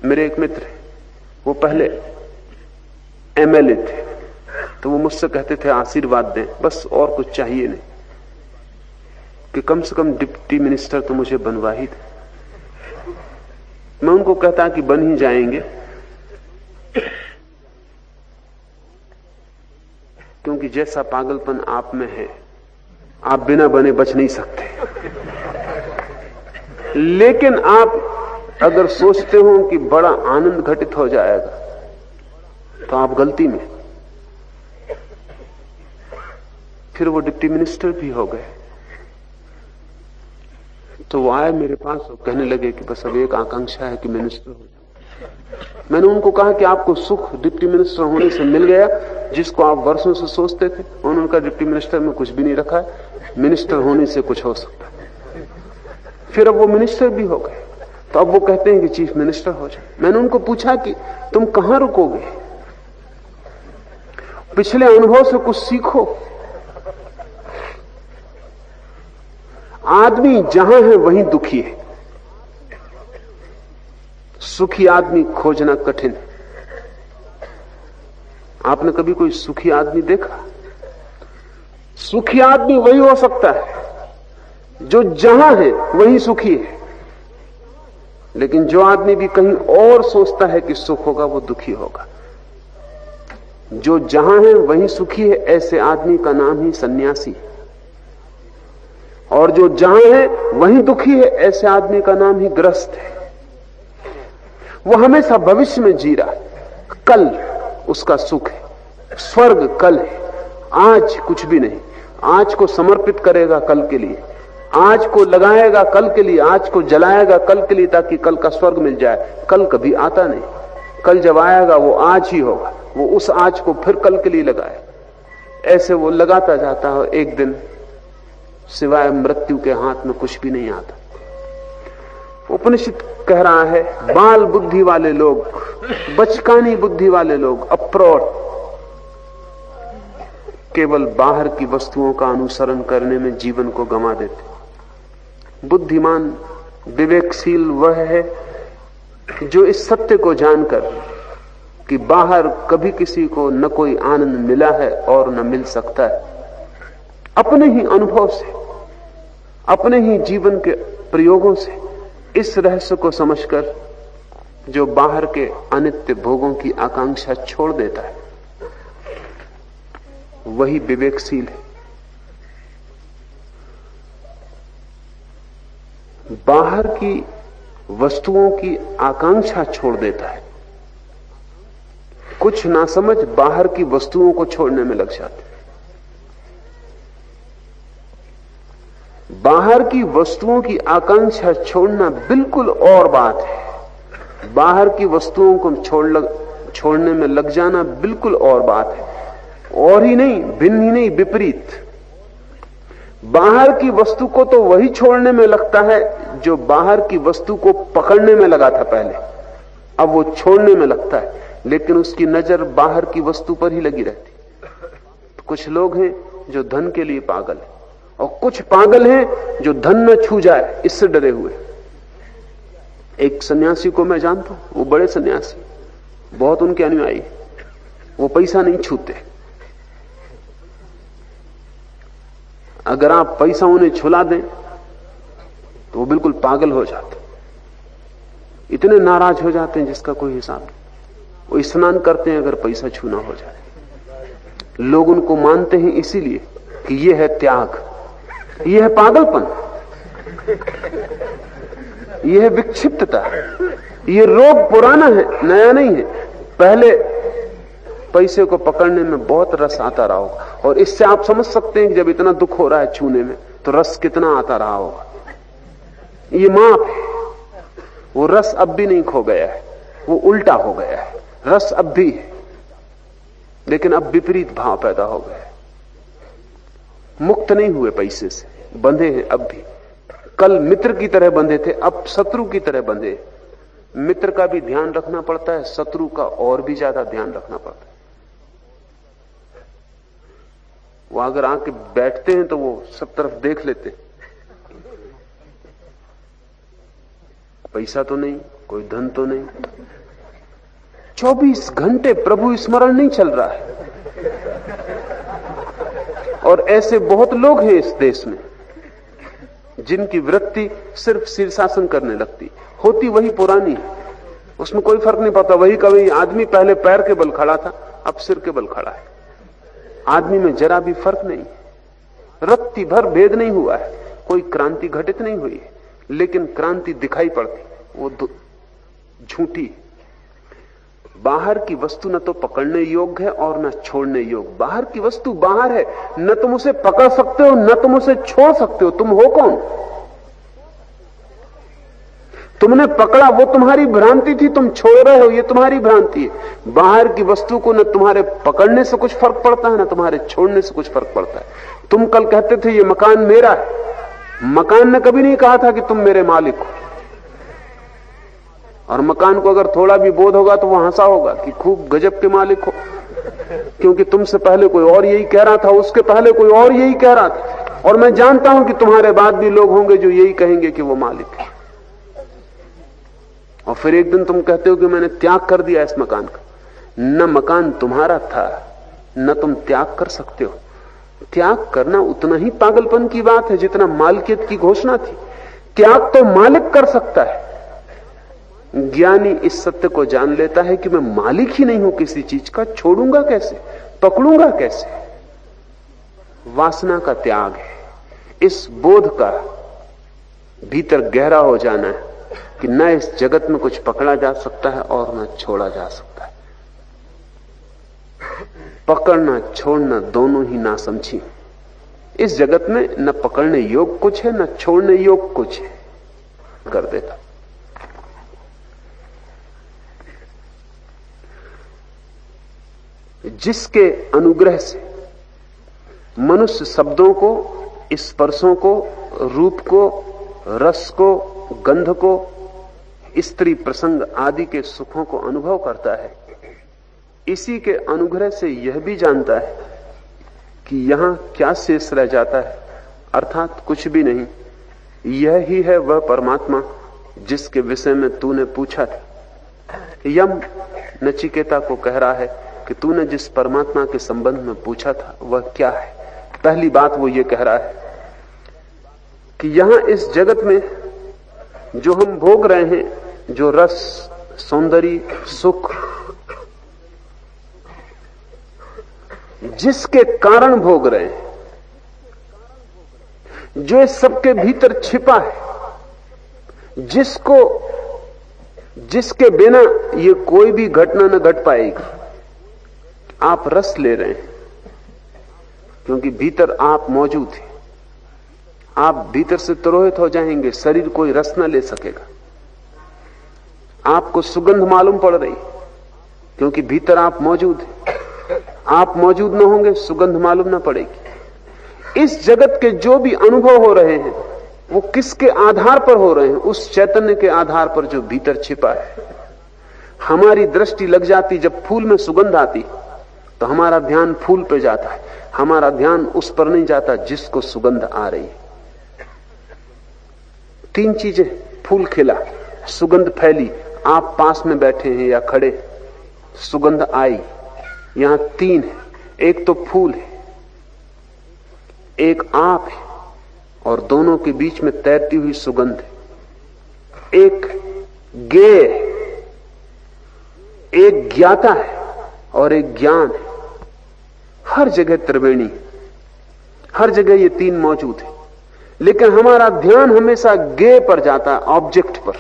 मेरे एक मित्र है, वो पहले एमएलए थे, तो वो मुझसे कहते थे आशीर्वाद दें, बस और कुछ चाहिए नहीं, कि कम से कम डिप्टी मिनिस्टर तो मुझे बनवा ही दे। मैं उनको कहता कि बन ही जाएंगे, क्योंकि जैसा पागलपन आप में है आप बिना बने बच नहीं सकते। लेकिन आप अगर सोचते हो कि बड़ा आनंद घटित हो जाएगा तो आप गलती में। फिर वो डिप्टी मिनिस्टर भी हो गए। तो वो आए मेरे पास और कहने लगे कि बस अब एक आकांक्षा है कि मिनिस्टर हो जाए। मैंने उनको कहा कि आपको सुख डिप्टी मिनिस्टर होने से मिल गया जिसको आप वर्षों से सोचते थे। उन्होंने कहा डिप्टी मिनिस्टर में कुछ भी नहीं रखा है, मिनिस्टर होने से कुछ हो सकता है। फिर अब वो मिनिस्टर भी हो गए, तो अब वो कहते हैं कि चीफ मिनिस्टर हो जाए। मैंने उनको पूछा कि तुम कहां रुकोगे, पिछले अनुभव से कुछ सीखो। आदमी जहां है वहीं दुखी है, सुखी आदमी खोजना कठिन है। आपने कभी कोई सुखी आदमी देखा? सुखी आदमी वही हो सकता है जो जहां है वहीं सुखी है। लेकिन जो आदमी भी कहीं और सोचता है कि सुख होगा वो दुखी होगा। जो जहां है वहीं सुखी है, ऐसे आदमी का नाम ही सन्यासी है। और जो जहां है वहीं दुखी है, ऐसे आदमी का नाम ही ग्रस्त है। वो हमेशा भविष्य में जी रहा है, कल उसका सुख है, स्वर्ग कल है, आज कुछ भी नहीं। आज को समर्पित करेगा कल के लिए, आज को लगाएगा कल के लिए, आज को जलाएगा कल के लिए, ताकि कल का स्वर्ग मिल जाए। कल कभी आता नहीं, कल जब आएगा वो आज ही होगा। वो उस आज को फिर कल के लिए लगाए। ऐसे वो लगाता जाता है। एक दिन सिवाय मृत्यु के हाथ में कुछ भी नहीं आता। उपनिषद कह रहा है, बाल बुद्धि वाले लोग, बचकानी बुद्धि वाले लोग, अप्रौढ़, केवल बाहर की वस्तुओं का अनुसरण करने में जीवन को गंवा देते। बुद्धिमान विवेकशील वह है जो इस सत्य को जानकर कि बाहर कभी किसी को न कोई आनंद मिला है और न मिल सकता है, अपने ही अनुभव से, अपने ही जीवन के प्रयोगों से इस रहस्य को समझकर जो बाहर के अनित्य भोगों की आकांक्षा छोड़ देता है, वही विवेकशील है। बाहर की वस्तुओं की आकांक्षा छोड़ देता है। कुछ ना समझ बाहर की वस्तुओं को छोड़ने में लग जाते। बाहर की वस्तुओं की आकांक्षा छोड़ना बिल्कुल और बात है, बाहर की वस्तुओं को छोड़ने में लग जाना बिल्कुल और बात है। और ही नहीं, भिन्न ही नहीं, विपरीत। बाहर की वस्तु को तो वही छोड़ने में लगता है जो बाहर की वस्तु को पकड़ने में लगा था पहले, अब वो छोड़ने में लगता है, लेकिन उसकी नजर बाहर की वस्तु पर ही लगी रहती। तो कुछ लोग हैं जो धन के लिए पागल है, और कुछ पागल हैं जो धन न छू जाए इससे डरे हुए। एक सन्यासी को मैं जानता हूं, वो बड़े सन्यासी, बहुत उनके अनुयायी, वो पैसा नहीं छूते। अगर आप पैसा उन्हें छुला दें तो वो बिल्कुल पागल हो जाते, इतने नाराज हो जाते हैं जिसका कोई हिसाब नहीं। वो स्नान करते हैं अगर पैसा छूना हो जाए। लोग उनको मानते हैं इसीलिए कि ये है त्याग, ये है पागलपन, ये है विक्षिप्तता। ये रोग पुराना है, नया नहीं है। पहले पैसे को पकड़ने में बहुत रस आता रहा होगा, और इससे आप समझ सकते हैं कि जब इतना दुख हो रहा है छूने में तो रस कितना आता रहा होगा। ये माप है। वो रस अब भी नहीं खो गया है, वो उल्टा हो गया है। रस अब भी है, लेकिन अब विपरीत भाव पैदा हो गया है। मुक्त नहीं हुए पैसे से, बंधे हैं अब भी। कल मित्र की तरह बंधे थे, अब शत्रु की तरह बंधे। मित्र का भी ध्यान रखना पड़ता है, शत्रु का और भी ज्यादा ध्यान रखना पड़ता है। वो अगर आके बैठते हैं तो वो सब तरफ देख लेते, पैसा तो नहीं, कोई धन तो नहीं। 24 घंटे प्रभु स्मरण नहीं चल रहा है। और ऐसे बहुत लोग हैं इस देश में जिनकी वृत्ति सिर्फ शीर्षासन करने लगती, होती वही पुरानी है, उसमें कोई फर्क नहीं पड़ता। वही कभी आदमी पहले पैर के बल खड़ा था, अब सिर के बल खड़ा है। आदमी में जरा भी फर्क नहीं, रत्ती भर भेद नहीं हुआ है, कोई क्रांति घटित नहीं हुई है। लेकिन क्रांति दिखाई पड़ती, वो झूठी। बाहर की वस्तु न तो पकड़ने योग्य है और न छोड़ने योग्य। बाहर की वस्तु बाहर है, न तुम उसे पकड़ सकते हो न तुम उसे छोड़ सकते हो। तुम हो कौन? तुमने पकड़ा वो तुम्हारी भ्रांति थी, तुम छोड़ रहे हो ये तुम्हारी भ्रांति है। बाहर की वस्तु को न तुम्हारे पकड़ने से कुछ फर्क पड़ता है न तुम्हारे छोड़ने से कुछ फर्क पड़ता है। तुम कल कहते थे ये मकान मेरा है, मकान ने कभी नहीं कहा था कि तुम मेरे मालिक हो। और मकान को अगर थोड़ा भी बोध होगा तो वो हंसा होगा कि खूब गजब के मालिक हो, क्योंकि तुमसे पहले कोई और यही कह रहा था, उसके पहले कोई और यही कह रहा था, और मैं जानता हूं कि तुम्हारे बाद भी लोग होंगे जो यही कहेंगे कि वो मालिक है। और फिर एक दिन तुम कहते हो कि मैंने त्याग कर दिया इस मकान का। न मकान तुम्हारा था न तुम त्याग कर सकते हो। त्याग करना उतना ही पागलपन की बात है जितना मालिकियत की घोषणा थी। त्याग तो मालिक कर सकता है। ज्ञानी इस सत्य को जान लेता है कि मैं मालिक ही नहीं हूं किसी चीज का, छोड़ूंगा कैसे, पकड़ूंगा कैसे। वासना का त्याग है। इस बोध का भीतर गहरा हो जाना है कि न इस जगत में कुछ पकड़ा जा सकता है और न छोड़ा जा सकता है। पकड़ना छोड़ना दोनों ही नासमझी। इस जगत में न पकड़ने योग्य कुछ है न छोड़ने योग्य कुछ है, कर देता। जिसके अनुग्रह से मनुष्य शब्दों को, स्पर्शों को, रूप को, रस को, गंध को, स्त्री प्रसंग आदि के सुखों को अनुभव करता है, इसी के अनुग्रह से यह भी जानता है कि यहां क्या शेष रह जाता है, अर्थात कुछ भी नहीं। यह ही है वह परमात्मा जिसके विषय में तूने पूछा था। यम नचिकेता को कह रहा है कि तूने जिस परमात्मा के संबंध में पूछा था वह क्या है। पहली बात वो ये कह रहा है कि यहां इस जगत में जो हम भोग रहे हैं, जो रस, सौंदर्य, सुख, जिसके कारण भोग रहे हैं, जो इस सबके भीतर छिपा है, जिसके बिना ये कोई भी घटना न घट पाएगी। आप रस ले रहे हैं क्योंकि भीतर आप मौजूद हैं। आप भीतर से तिरोहित हो जाएंगे, शरीर कोई रस न ले सकेगा। आपको सुगंध मालूम पड़ रही क्योंकि भीतर आप मौजूद हैं। आप मौजूद न होंगे, सुगंध मालूम न पड़ेगी। इस जगत के जो भी अनुभव हो रहे हैं वो किसके आधार पर हो रहे हैं? उस चैतन्य के आधार पर जो भीतर छिपा है। हमारी दृष्टि लग जाती जब फूल में सुगंध आती तो हमारा ध्यान फूल पे जाता है, हमारा ध्यान उस पर नहीं जाता जिसको सुगंध आ रही है। तीन चीजें, फूल खिला, सुगंध फैली, आप पास में बैठे हैं या खड़े, सुगंध आई, यहां तीन है, एक तो फूल है, एक आप है, और दोनों के बीच में तैरती हुई सुगंध है। एक ज्ञेय है, एक ज्ञाता है और एक ज्ञान है। हर जगह त्रिवेणी, हर जगह ये तीन मौजूद है, लेकिन हमारा ध्यान हमेशा ज्ञेय पर जाता है, ऑब्जेक्ट पर,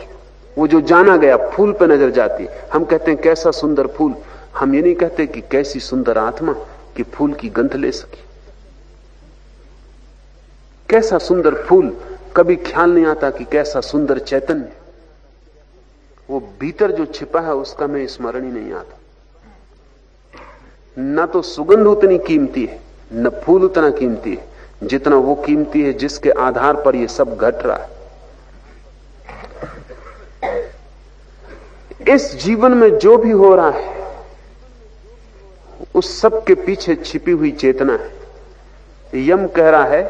वो जो जाना गया फूल पर नजर जाती है। हम कहते हैं कैसा सुंदर फूल, हम ये नहीं कहते कि कैसी सुंदर आत्मा कि फूल की गंध ले सकी। कैसा सुंदर फूल, कभी ख्याल नहीं आता कि कैसा सुंदर चैतन्य, वो भीतर जो छिपा है उसका मैं स्मरण ही नहीं आता। न तो सुगंध उतनी कीमती है, न फूल उतना कीमती है जितना वो कीमती है जिसके आधार पर ये सब घट रहा है। इस जीवन में जो भी हो रहा है उस सब के पीछे छिपी हुई चेतना है। यम कह रहा है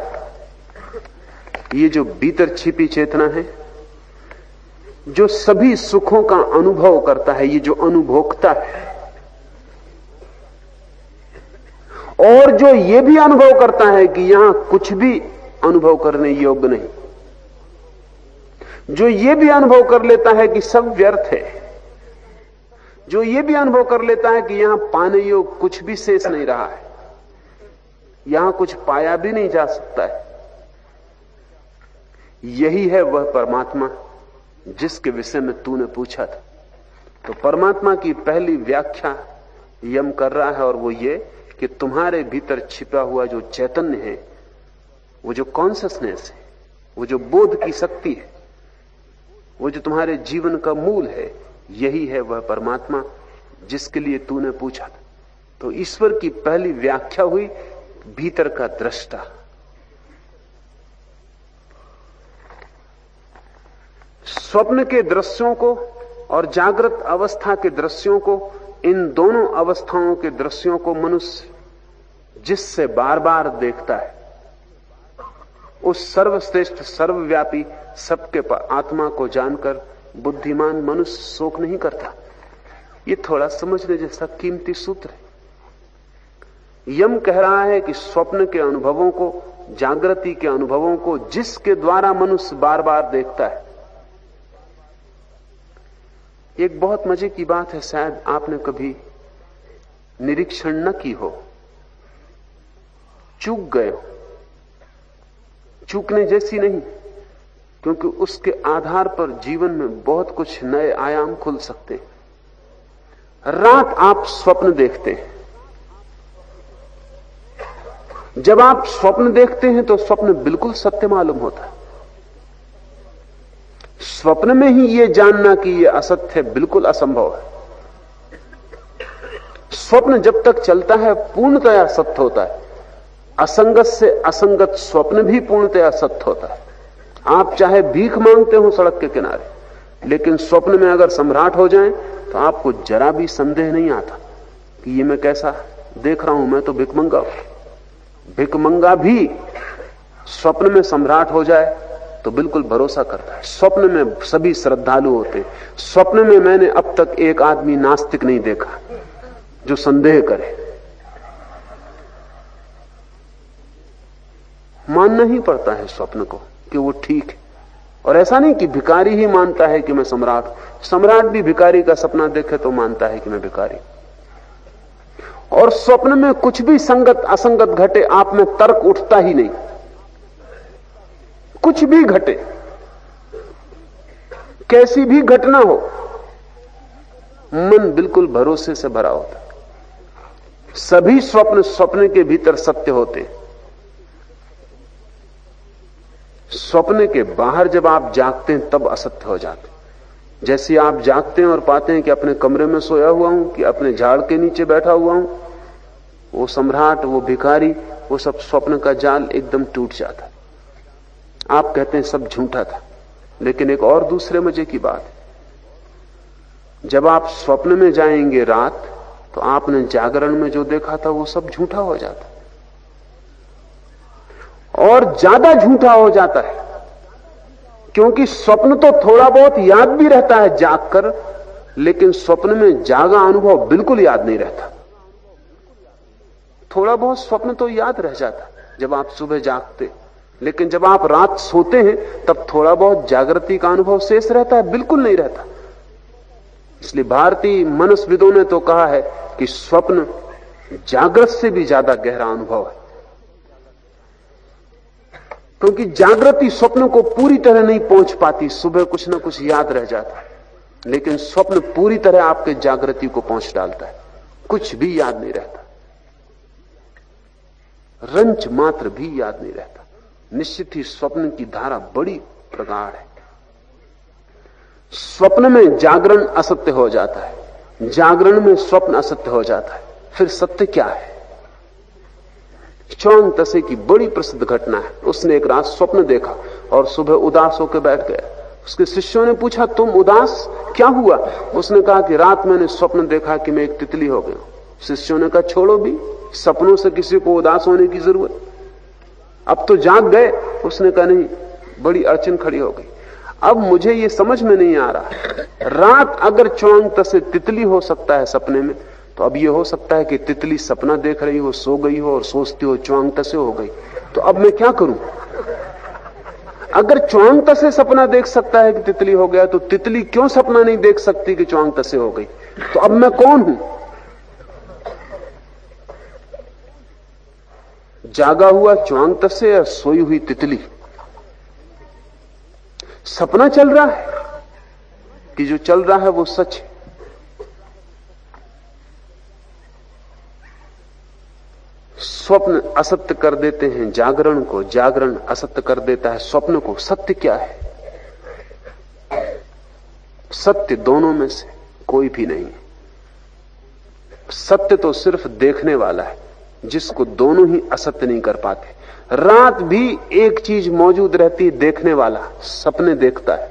ये जो भीतर छिपी चेतना है, जो सभी सुखों का अनुभव करता है, ये जो अनुभोक्ता है, और जो ये भी अनुभव करता है कि यहां कुछ भी अनुभव करने योग्य नहीं, जो ये भी अनुभव कर लेता है कि सब व्यर्थ है, जो ये भी अनुभव कर लेता है कि यहां पाने योग्य कुछ भी शेष नहीं रहा है, यहां कुछ पाया भी नहीं जा सकता है, यही है वह परमात्मा जिसके विषय में तूने पूछा था। तो परमात्मा की पहली व्याख्या यम कर रहा है, और वो ये कि तुम्हारे भीतर छिपा हुआ जो चैतन्य है, वो जो कॉन्शियसनेस है, वो जो बोध की शक्ति है, वो जो तुम्हारे जीवन का मूल है, यही है वह परमात्मा जिसके लिए तूने पूछा था। तो ईश्वर की पहली व्याख्या हुई भीतर का दृष्टा। स्वप्न के दृश्यों को और जागृत अवस्था के दृश्यों को, इन दोनों अवस्थाओं के दृश्यों को मनुष्य जिससे बार बार देखता है, उस सर्वश्रेष्ठ सर्वव्यापी सबके आत्मा को जानकर बुद्धिमान मनुष्य शोक नहीं करता। ये थोड़ा समझने जैसा कीमती सूत्र है। यम कह रहा है कि स्वप्न के अनुभवों को, जागृति के अनुभवों को जिसके द्वारा मनुष्य बार बार देखता है, एक बहुत मजे की बात है, शायद आपने कभी निरीक्षण न की हो, चूक गए हो। चूकने जैसी नहीं, क्योंकि उसके आधार पर जीवन में बहुत कुछ नए आयाम खुल सकते हैं। रात आप स्वप्न देखते हैं, जब आप स्वप्न देखते हैं तो स्वप्न बिल्कुल सत्य मालूम होता है। स्वप्न में ही यह जानना कि यह असत्य है बिल्कुल असंभव है। स्वप्न जब तक चलता है पूर्णतया सत्य होता है। असंगत से असंगत स्वप्न भी पूर्णतया सत्य होता है। आप चाहे भीख मांगते हो सड़क के किनारे, लेकिन स्वप्न में अगर सम्राट हो जाएं तो आपको जरा भी संदेह नहीं आता कि ये मैं कैसा देख रहा हूं, मैं तो भिखमंगा हूं। भिखमंगा भी स्वप्न में सम्राट हो जाए तो बिल्कुल भरोसा करता है। स्वप्न में सभी श्रद्धालु होते। स्वप्न में मैंने अब तक एक आदमी नास्तिक नहीं देखा जो संदेह करे। मानना ही पड़ता है स्वप्न को कि वो ठीक है। और ऐसा नहीं कि भिखारी ही मानता है कि मैं सम्राट हूं। सम्राट भी भिखारी का सपना देखे तो मानता है कि मैं भिखारी। और स्वप्न में कुछ भी संगत असंगत घटे, आप में तर्क उठता ही नहीं। कुछ भी घटे, कैसी भी घटना हो, मन बिल्कुल भरोसे से भरा होता है। सभी स्वप्न स्वप्न के भीतर सत्य होते हैं। स्वप्न के बाहर जब आप जागते हैं तब असत्य हो जाते। जैसे आप जागते हैं और पाते हैं कि अपने कमरे में सोया हुआ हूं, कि अपने झाड़ के नीचे बैठा हुआ हूं, वो सम्राट, वो भिखारी, वो सब स्वप्न का जाल एकदम टूट जाता। आप कहते हैं सब झूठा था। लेकिन एक और दूसरे मजे की बात है, जब आप स्वप्न में जाएंगे रात, तो आपने जागरण में जो देखा था वो सब झूठा हो जाता और ज्यादा झूठा हो जाता है। क्योंकि स्वप्न तो थोड़ा बहुत याद भी रहता है जागकर, लेकिन स्वप्न में जागा अनुभव बिल्कुल याद नहीं रहता। थोड़ा बहुत स्वप्न तो याद रह जाता जब आप सुबह जागते, लेकिन जब आप रात सोते हैं तब थोड़ा बहुत जागृति का अनुभव शेष रहता है, बिल्कुल नहीं रहता। इसलिए भारतीय मनस्विदों ने तो कहा है कि स्वप्न जागृत से भी ज्यादा गहरा अनुभव है, क्योंकि जागृति स्वप्न को पूरी तरह नहीं पहुंच पाती। सुबह कुछ ना कुछ याद रह जाता है, लेकिन स्वप्न पूरी तरह आपके जागृति को पहुंच डालता है, कुछ भी याद नहीं रहता, रंच मात्र भी याद नहीं रहता। निश्चित ही स्वप्न की धारा बड़ी प्रगाढ़ है। स्वप्न में जागरण असत्य हो जाता है, जागरण में स्वप्न असत्य हो जाता है, फिर सत्य क्या है? चौंग तसे की बड़ी प्रसिद्ध घटना है। उसने एक रात स्वप्न देखा और सुबह उदास होकर बैठ गया। उसके शिष्यों ने पूछा, तुम उदास क्या हुआ? उसने कहा कि रात मैंने स्वप्न देखा कि मैं एक तितली हो गया। शिष्यों ने कहा, छोड़ो भी, सपनों से किसी को उदास होने की जरूरत, अब तो जाग गए। उसने कहा, नहीं, बड़ी अड़चन खड़ी हो गई। अब मुझे ये समझ में नहीं आ रहा, रात अगर चौंग तसे तितली हो सकता है सपने में, तो अब ये हो सकता है कि तितली सपना देख रही हो, सो गई हो और सोचती हो च्वांग तसे हो गई। तो अब मैं क्या करूं? अगर च्वांग तसे सपना देख सकता है कि तितली हो गया, तो तितली क्यों सपना नहीं देख सकती कि च्वांग तसे हो गई? तो अब मैं कौन हूं? जागा हुआ च्वांग तसे या सोई हुई तितली? सपना चल रहा है कि जो चल रहा है वो सच है? स्वप्न असत्य कर देते हैं जागरण को, जागरण असत्य कर देता है स्वप्न को। सत्य क्या है? सत्य दोनों में से कोई भी नहीं। सत्य तो सिर्फ देखने वाला है, जिसको दोनों ही असत्य नहीं कर पाते। रात भी एक चीज मौजूद रहती, देखने वाला सपने देखता है,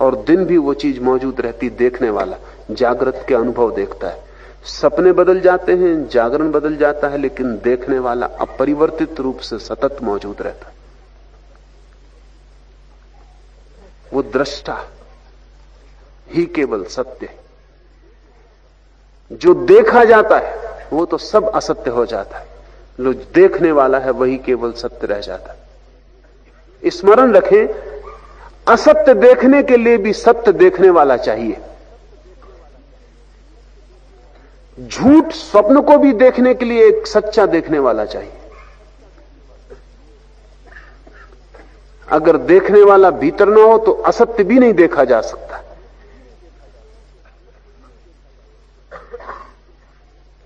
और दिन भी वो चीज मौजूद रहती, देखने वाला जागृत के अनुभव देखता है। सपने बदल जाते हैं, जागरण बदल जाता है, लेकिन देखने वाला अपरिवर्तित रूप से सतत मौजूद रहता है। वो दृष्टा ही केवल सत्य है। जो देखा जाता है वो तो सब असत्य हो जाता है, जो देखने वाला है वही केवल सत्य रह जाता है। स्मरण रखें, असत्य देखने के लिए भी सत्य देखने वाला चाहिए। झूठ स्वप्न को भी देखने के लिए एक सच्चा देखने वाला चाहिए। अगर देखने वाला भीतर ना हो तो असत्य भी नहीं देखा जा सकता।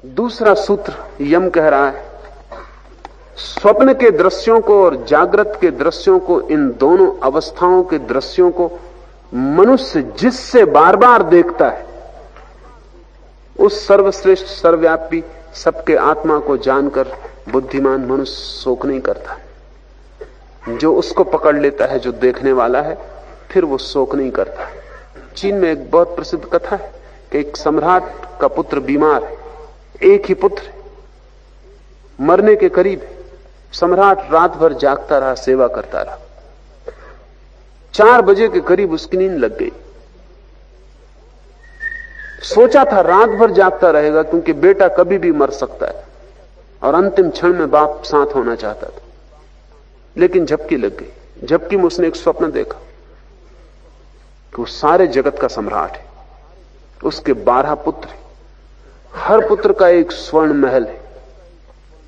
दूसरा सूत्र यम कह रहा है, स्वप्न के दृश्यों को और जागृत के दृश्यों को, इन दोनों अवस्थाओं के दृश्यों को मनुष्य जिससे बार बार देखता है, उस सर्वश्रेष्ठ सर्वव्यापी सबके आत्मा को जानकर बुद्धिमान मनुष्य शोक नहीं करता। जो उसको पकड़ लेता है, जो देखने वाला है, फिर वो शोक नहीं करता। चीन में एक बहुत प्रसिद्ध कथा है कि एक सम्राट का पुत्र बीमार है, एक ही पुत्र है, मरने के करीब है। सम्राट रात भर जागता रहा, सेवा करता रहा। 4 बजे के करीब उसकी नींद लग गई। सोचा था रात भर जागता रहेगा, क्योंकि बेटा कभी भी मर सकता है और अंतिम क्षण में बाप साथ होना चाहता था, लेकिन झपकी लग गई। झपकी में उसने एक स्वप्न देखा कि वो सारे जगत का सम्राट है, उसके 12 पुत्र हैं, हर पुत्र का एक स्वर्ण महल है,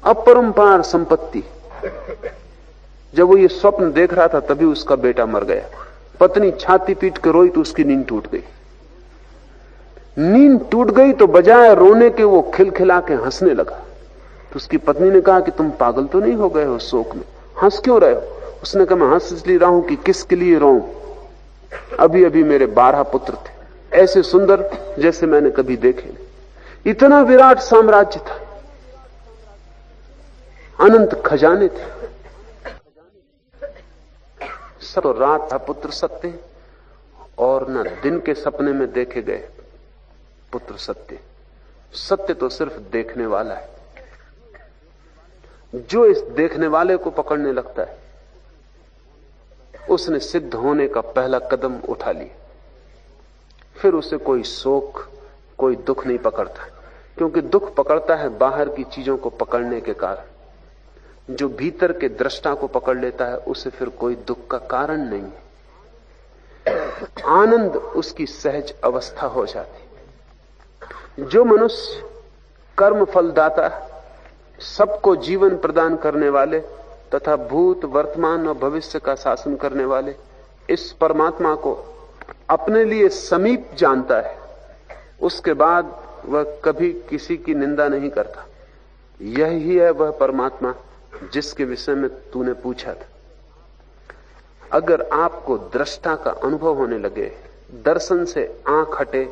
अपरंपार संपत्ति। जब वो ये स्वप्न देख रहा था तभी उसका बेटा मर गया। पत्नी छाती पीट के रोई तो उसकी नींद टूट गई। नींद टूट गई तो बजाय रोने के वो खिलखिला के हंसने लगा। तो उसकी पत्नी ने कहा कि तुम पागल तो नहीं हो गए हो शोक में, हंस क्यों रहे हो? उसने कहा, मैं हंस इसलिए रहा हूं कि किसके लिए रोऊं। अभी अभी मेरे 12 पुत्र थे, ऐसे सुंदर जैसे मैंने कभी देखे नहीं। इतना विराट साम्राज्य था, अनंत खजाने थे। सब तो रात था पुत्र सत्य, और न दिन के सपने में देखे गए पुत्र सत्य। सत्य तो सिर्फ देखने वाला है। जो इस देखने वाले को पकड़ने लगता है, उसने सिद्ध होने का पहला कदम उठा लिया। फिर उसे कोई शोक, कोई दुख नहीं पकड़ता, क्योंकि दुख पकड़ता है बाहर की चीजों को पकड़ने के कारण। जो भीतर के दृष्टा को पकड़ लेता है उसे फिर कोई दुख का कारण नहीं है, आनंद उसकी सहज अवस्था हो जाती। जो मनुष्य कर्म फलदाता, सबको जीवन प्रदान करने वाले तथा भूत वर्तमान और भविष्य का शासन करने वाले इस परमात्मा को अपने लिए समीप जानता है, उसके बाद वह कभी किसी की निंदा नहीं करता। यही है वह परमात्मा जिसके विषय में तूने पूछा था। अगर आपको दृष्टा का अनुभव होने लगे, दर्शन से आंख हटे,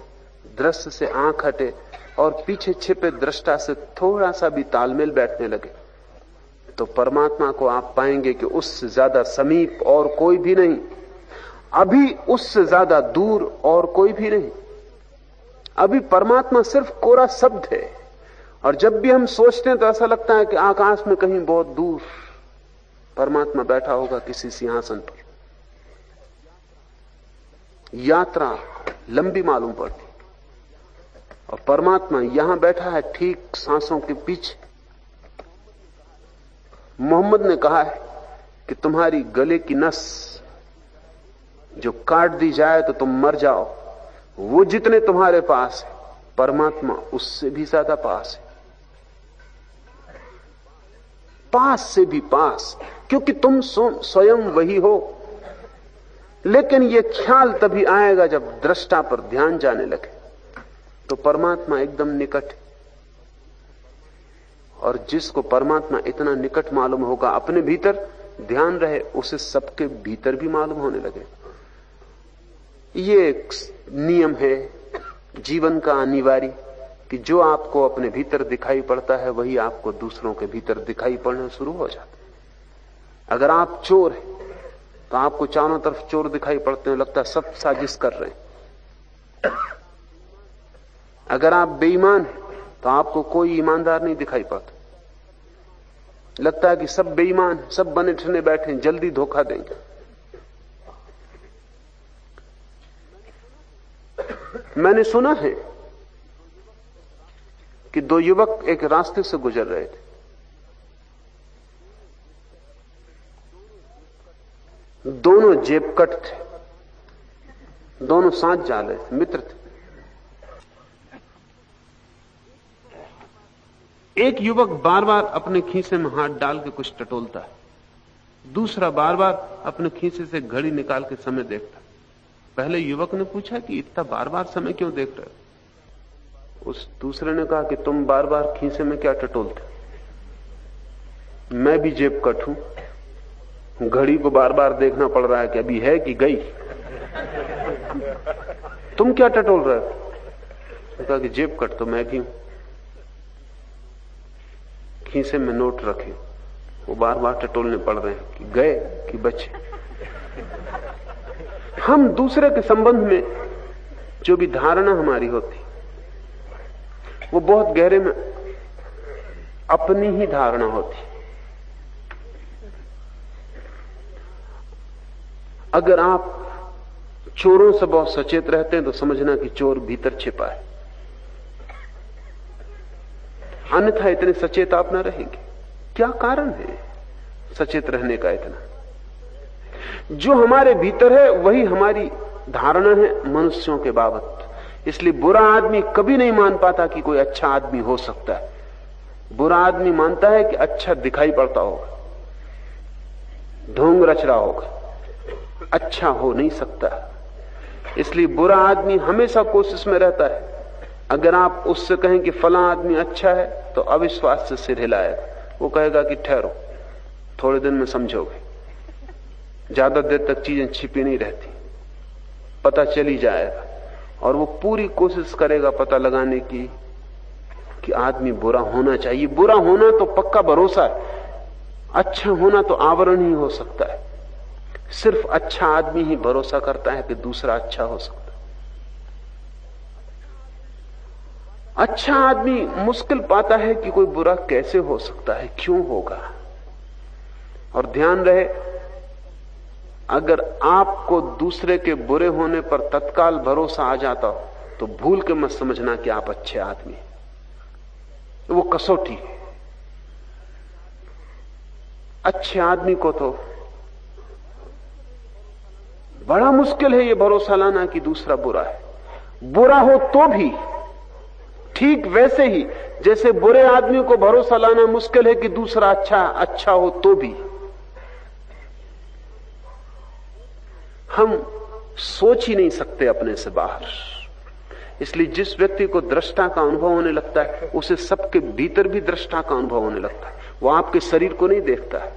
दृश्य से आंख हटे और पीछे छिपे दृष्टा से थोड़ा सा भी तालमेल बैठने लगे, तो परमात्मा को आप पाएंगे कि उससे ज्यादा समीप और कोई भी नहीं, अभी उससे ज्यादा दूर और कोई भी नहीं। अभी परमात्मा सिर्फ कोरा शब्द है, और जब भी हम सोचते हैं तो ऐसा लगता है कि आकाश में कहीं बहुत दूर परमात्मा बैठा होगा किसी सिंहासन पर। यात्रा लंबी मालूम पड़ती, और परमात्मा यहां बैठा है ठीक सांसों के पीछे। मोहम्मद ने कहा है कि तुम्हारी गले की नस जो काट दी जाए तो तुम मर जाओ, वो जितने तुम्हारे पास है, परमात्मा उससे भी ज्यादा पास है, पास से भी पास, क्योंकि तुम स्वयं वही हो। लेकिन यह ख्याल तभी आएगा जब दृष्टा पर ध्यान जाने लगे, तो परमात्मा एकदम निकट है। और जिसको परमात्मा इतना निकट मालूम होगा, अपने भीतर ध्यान रहे, उसे सबके भीतर भी मालूम होने लगे। ये एक नियम है जीवन का अनिवार्य, कि जो आपको अपने भीतर दिखाई पड़ता है वही आपको दूसरों के भीतर दिखाई पड़ना शुरू हो जाता है। अगर आप चोर हैं तो आपको चारों तरफ चोर दिखाई पड़ते हैं, लगता है सब साजिश कर रहे हैं। अगर आप बेईमान हैं तो आपको कोई ईमानदार नहीं दिखाई पड़ता, लगता है कि सब बेईमान, सब बने ठने बैठे, जल्दी धोखा देंगे। मैंने सुना है कि दो युवक एक रास्ते से गुजर रहे थे, दोनों जेबकट थे, दोनों साथ जा रहे थे, मित्र थे। एक युवक बार बार अपने खीसे में हाथ डाल के कुछ टटोलता है, दूसरा बार बार अपने खीसे से घड़ी निकाल के समय देखता है। पहले युवक ने पूछा कि इतना बार बार समय क्यों देख रहे हो? उस दूसरे ने कहा कि तुम बार बार खीसे में क्या टटोलते? मैं भी जेबकट हूं, घड़ी को बार बार देखना पड़ रहा है कि अभी है कि गई। तुम क्या टटोल रहे हो? कहा कि जेबकट तो मैं भी हूं, खीसे में नोट रखे, वो बार बार टटोलने पड़ रहे हैं कि गए कि बचे। हम दूसरे के संबंध में जो भी धारणा हमारी होती, वो बहुत गहरे में अपनी ही धारणा होती। अगर आप चोरों से बहुत सचेत रहते हैं तो समझना कि चोर भीतर छिपा है, अन्यथा इतने सचेत आप ना रहेंगे। क्या कारण है सचेत रहने का इतना? जो हमारे भीतर है वही हमारी धारणा है मनुष्यों के बाबत। इसलिए बुरा आदमी कभी नहीं मान पाता कि कोई अच्छा आदमी हो सकता है। बुरा आदमी मानता है कि अच्छा दिखाई पड़ता होगा, ढोंग रच रहा होगा, अच्छा हो नहीं सकता। इसलिए बुरा आदमी हमेशा कोशिश में रहता है। अगर आप उससे कहें कि फला आदमी अच्छा है तो अविश्वास से सिर हिलाएगा। वो कहेगा कि ठहरो, थोड़े दिन में समझोगे। ज्यादा देर तक चीजें छिपी नहीं रहती, पता चली जाएगा। और वो पूरी कोशिश करेगा पता लगाने की कि आदमी बुरा होना चाहिए। बुरा होना तो पक्का भरोसा है, अच्छा होना तो आवरण ही हो सकता है। सिर्फ अच्छा आदमी ही भरोसा करता है कि दूसरा अच्छा हो सकता है। अच्छा आदमी मुश्किल पाता है कि कोई बुरा कैसे हो सकता है, क्यों होगा। और ध्यान रहे, अगर आपको दूसरे के बुरे होने पर तत्काल भरोसा आ जाता हो तो भूल के मत समझना कि आप अच्छे आदमी हैं। वो कसौटी है। अच्छे आदमी को तो बड़ा मुश्किल है ये भरोसा लाना कि दूसरा बुरा है। बुरा हो तो भी ठीक वैसे ही जैसे बुरे आदमी को भरोसा लाना मुश्किल है कि दूसरा अच्छा हो तो भी। हम सोच ही नहीं सकते अपने से बाहर। इसलिए जिस व्यक्ति को दृष्टा का अनुभव होने लगता है उसे सबके भीतर भी दृष्टा का अनुभव होने लगता है। वो आपके शरीर को नहीं देखता है,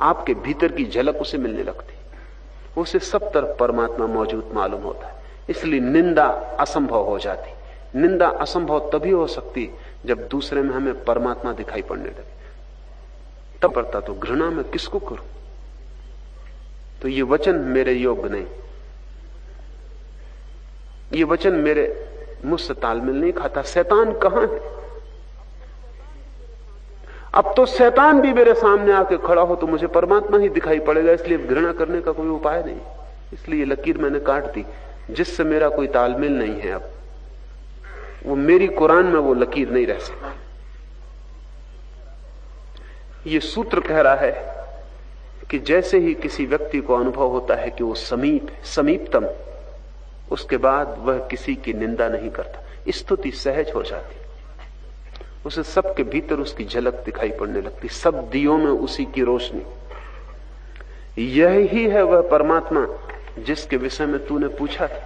आपके भीतर की झलक उसे मिलने लगती, उसे सब तरफ परमात्मा मौजूद मालूम होता है। इसलिए निंदा असंभव हो जाती। निंदा असंभव तभी हो सकती जब दूसरे में हमें परमात्मा दिखाई पड़ने लगे। तब पड़ता तो घृणा में किसको करूं? तो ये वचन मेरे योग्य नहीं, ये वचन मेरे मुझसे तालमेल नहीं खाता। शैतान कहां है? अब तो शैतान भी मेरे सामने आके खड़ा हो तो मुझे परमात्मा ही दिखाई पड़ेगा, इसलिए घृणा करने का कोई उपाय नहीं। इसलिए लकीर मैंने काट दी, जिससे मेरा कोई तालमेल नहीं है। अब वो मेरी कुरान में वो लकीर नहीं रह सकती। ये सूत्र कह रहा है कि जैसे ही किसी व्यक्ति को अनुभव होता है कि वो समीपतम, उसके बाद वह किसी की निंदा नहीं करता, स्तुति सहज हो जाती, उसे सबके भीतर उसकी झलक दिखाई पड़ने लगती, सब दियों में उसी की रोशनी। यही है वह परमात्मा जिसके विषय में तूने पूछा था।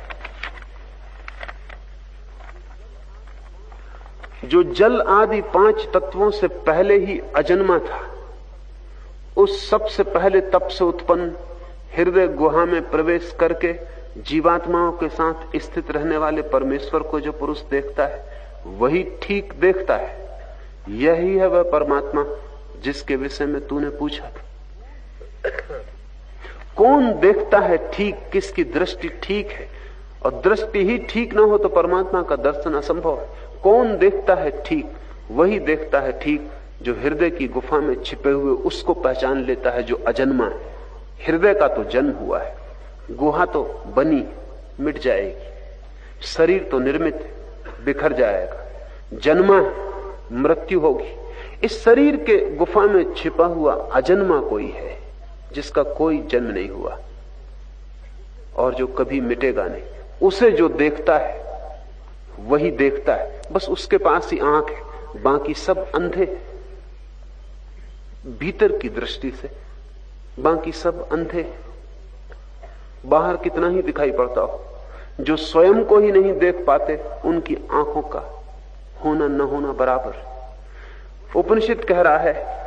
जो जल आदि 5 तत्वों से पहले ही अजन्मा था, उस सबसे पहले तप से उत्पन्न हृदय गुहा में प्रवेश करके जीवात्माओं के साथ स्थित रहने वाले परमेश्वर को जो पुरुष देखता है वही ठीक देखता है। यही है वह परमात्मा जिसके विषय में तूने पूछा था। कौन देखता है ठीक? किसकी दृष्टि ठीक है? और दृष्टि ही ठीक ना हो तो परमात्मा का दर्शन असंभव है। कौन देखता है ठीक? वही देखता है ठीक जो हृदय की गुफा में छिपे हुए उसको पहचान लेता है जो अजन्मा है। हृदय का तो जन्म हुआ है, गुहा तो बनी, मिट जाएगी, शरीर तो निर्मित बिखर जाएगा, जन्मा मृत्यु होगी। इस शरीर के गुफा में छिपा हुआ अजन्मा कोई है जिसका कोई जन्म नहीं हुआ और जो कभी मिटेगा नहीं। उसे जो देखता है वही देखता है, बस उसके पास ही आंख है, बाकी सब अंधे। भीतर की दृष्टि से बाकी सब अंधे। बाहर कितना ही दिखाई पड़ता हो, जो स्वयं को ही नहीं देख पाते उनकी आंखों का होना न होना बराबर। उपनिषद कह रहा है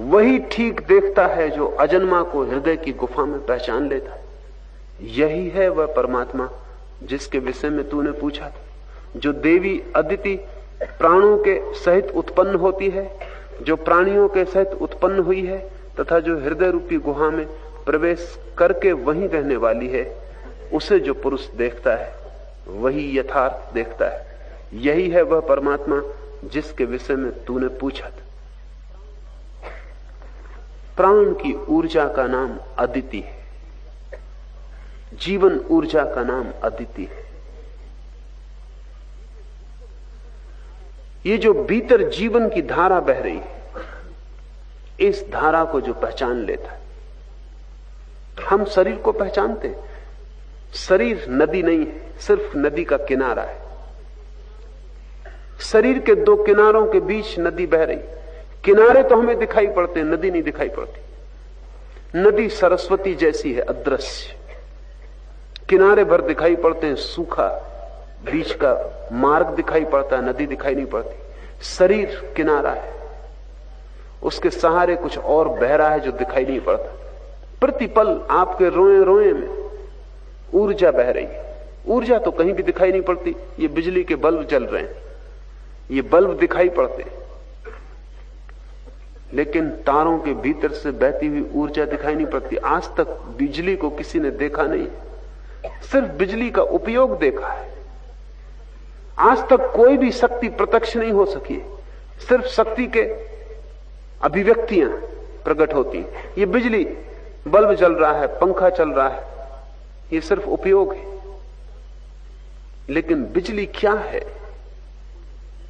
वही ठीक देखता है जो अजन्मा को हृदय की गुफा में पहचान लेता है। यही है वह परमात्मा जिसके विषय में तूने पूछा था। जो देवी अदिति प्राणों के सहित उत्पन्न होती है, जो प्राणियों के सहित उत्पन्न हुई है तथा जो हृदय रूपी गुहा में प्रवेश करके वहीं रहने वाली है, उसे जो पुरुष देखता है वही यथार्थ देखता है। यही है वह परमात्मा जिसके विषय में तूने पूछा था। प्राण की ऊर्जा का नाम अदिति है, जीवन ऊर्जा का नाम अदिति है। ये जो भीतर जीवन की धारा बह रही है, इस धारा को जो पहचान लेता है, हम शरीर को पहचानते। शरीर नदी नहीं है, सिर्फ नदी का किनारा है। शरीर के 2 किनारों के बीच नदी बह रही। किनारे तो हमें दिखाई पड़ते हैं, नदी नहीं दिखाई पड़ती। नदी सरस्वती जैसी है, अदृश्य। किनारे भर दिखाई पड़ते हैं, सूखा, बीच का मार्ग दिखाई पड़ता है, नदी दिखाई नहीं पड़ती। शरीर किनारा है, उसके सहारे कुछ और बह रहा है जो दिखाई नहीं पड़ता। प्रतिपल आपके रोए रोए में ऊर्जा बह रही है। ऊर्जा तो कहीं भी दिखाई नहीं पड़ती। ये बिजली के बल्ब जल रहे हैं, ये बल्ब दिखाई पड़ते हैं, लेकिन तारों के भीतर से बहती हुई ऊर्जा दिखाई नहीं पड़ती। आज तक बिजली को किसी ने देखा नहीं, सिर्फ बिजली का उपयोग देखा है। आज तक कोई भी शक्ति प्रत्यक्ष नहीं हो सकी, सिर्फ शक्ति के अभिव्यक्तियां प्रकट होती। ये बिजली, बल्ब जल रहा है, पंखा चल रहा है, ये सिर्फ उपयोग है। लेकिन बिजली क्या है?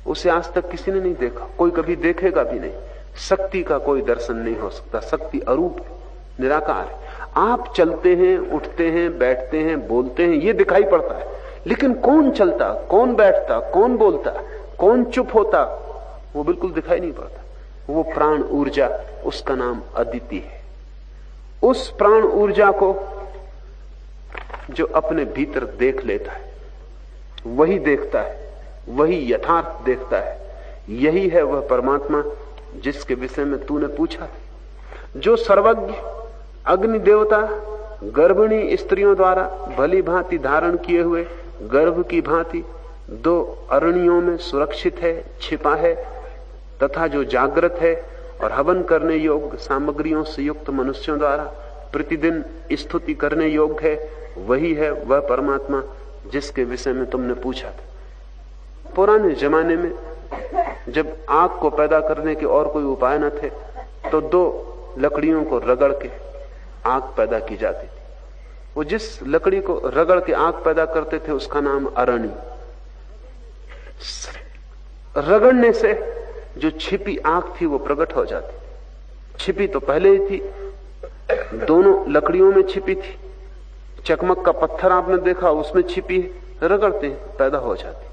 उसे आज तक किसी ने नहीं देखा, कोई कभी देखेगा भी नहीं। शक्ति का कोई दर्शन नहीं हो सकता। शक्ति अरूप है, निराकार है। आप चलते हैं, उठते हैं, बैठते हैं, बोलते हैं, ये दिखाई पड़ता है, लेकिन कौन चलता, कौन बैठता, कौन बोलता, कौन चुप होता, वो बिल्कुल दिखाई नहीं पड़ता। वो प्राण ऊर्जा, उसका नाम अदिति है। उस प्राण ऊर्जा को जो अपने भीतर देख लेता है, वही देखता है, वही यथार्थ देखता है। यही है वह परमात्मा जिसके विषय में तूने पूछा था। जो सर्वज्ञ अग्नि देवता गर्भिणी स्त्रियों द्वारा भली भांति धारण किए हुए गर्भ की भांति 2 अरणियों में सुरक्षित है, छिपा है, तथा जो जागृत है और हवन करने योग्य सामग्रियों से युक्त मनुष्यों द्वारा प्रतिदिन स्तुति करने योग्य है, वही है वह परमात्मा जिसके विषय में तुमने पूछा था। पुराने जमाने में जब आग को पैदा करने के और कोई उपाय न थे, तो 2 लकड़ियों को रगड़ के आग पैदा की जाती थी। वो जिस लकड़ी को रगड़ के आग पैदा करते थे उसका नाम अरणी। रगड़ने से जो छिपी आग थी वो प्रकट हो जाती। छिपी तो पहले ही थी, दोनों लकड़ियों में छिपी थी। चकमक का पत्थर आपने देखा, उसमें छिपी है, रगड़ते पैदा हो जाती।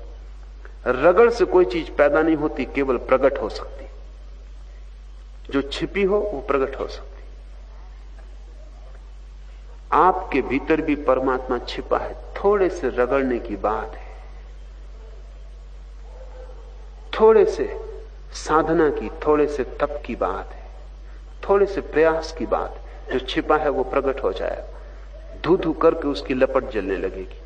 रगड़ से कोई चीज पैदा नहीं होती, केवल प्रकट हो सकती। जो छिपी हो वो प्रकट हो सकती। आपके भीतर भी परमात्मा छिपा है, थोड़े से रगड़ने की बात है, थोड़े से साधना की, थोड़े से तप की बात है, थोड़े से प्रयास की बात है। जो छिपा है वो प्रकट हो जाएगा, धू धू करके उसकी लपट जलने लगेगी।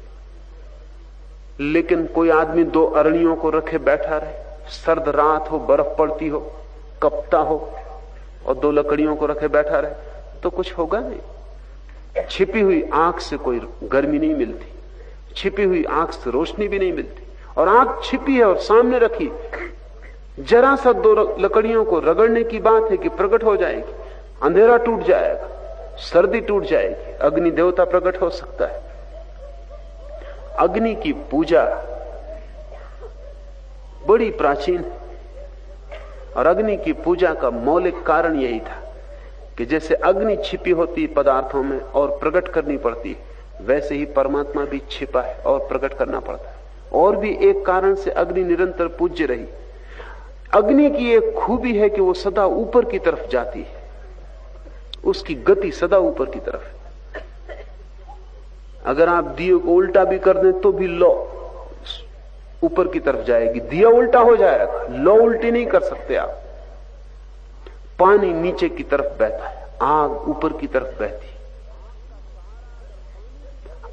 लेकिन कोई आदमी 2 अरणियों को रखे बैठा रहे, सर्द रात हो, बर्फ पड़ती हो, कपता हो, और 2 लकड़ियों को रखे बैठा रहे, तो कुछ होगा नहीं। छिपी हुई आंख से कोई गर्मी नहीं मिलती, छिपी हुई आंख से रोशनी भी नहीं मिलती। और आंख छिपी है और सामने रखी, जरा सा 2 लकड़ियों को रगड़ने की बात है कि प्रकट हो जाएगी, अंधेरा टूट जाएगा, सर्दी टूट जाएगी, अग्नि देवता प्रकट हो सकता है। अग्नि की पूजा बड़ी प्राचीन है, और अग्नि की पूजा का मौलिक कारण यही था कि जैसे अग्नि छिपी होती पदार्थों में और प्रकट करनी पड़ती, वैसे ही परमात्मा भी छिपा है और प्रकट करना पड़ता है। और भी एक कारण से अग्नि निरंतर पूज्य रही। अग्नि की एक खूबी है कि वो सदा ऊपर की तरफ जाती है, उसकी गति सदा ऊपर की तरफ है। अगर आप दिए को उल्टा भी कर दें तो भी लो ऊपर की तरफ जाएगी, दिया उल्टा हो जाएगा, लो उल्टी नहीं कर सकते आप। पानी नीचे की तरफ बहता है, आग ऊपर की तरफ बहती।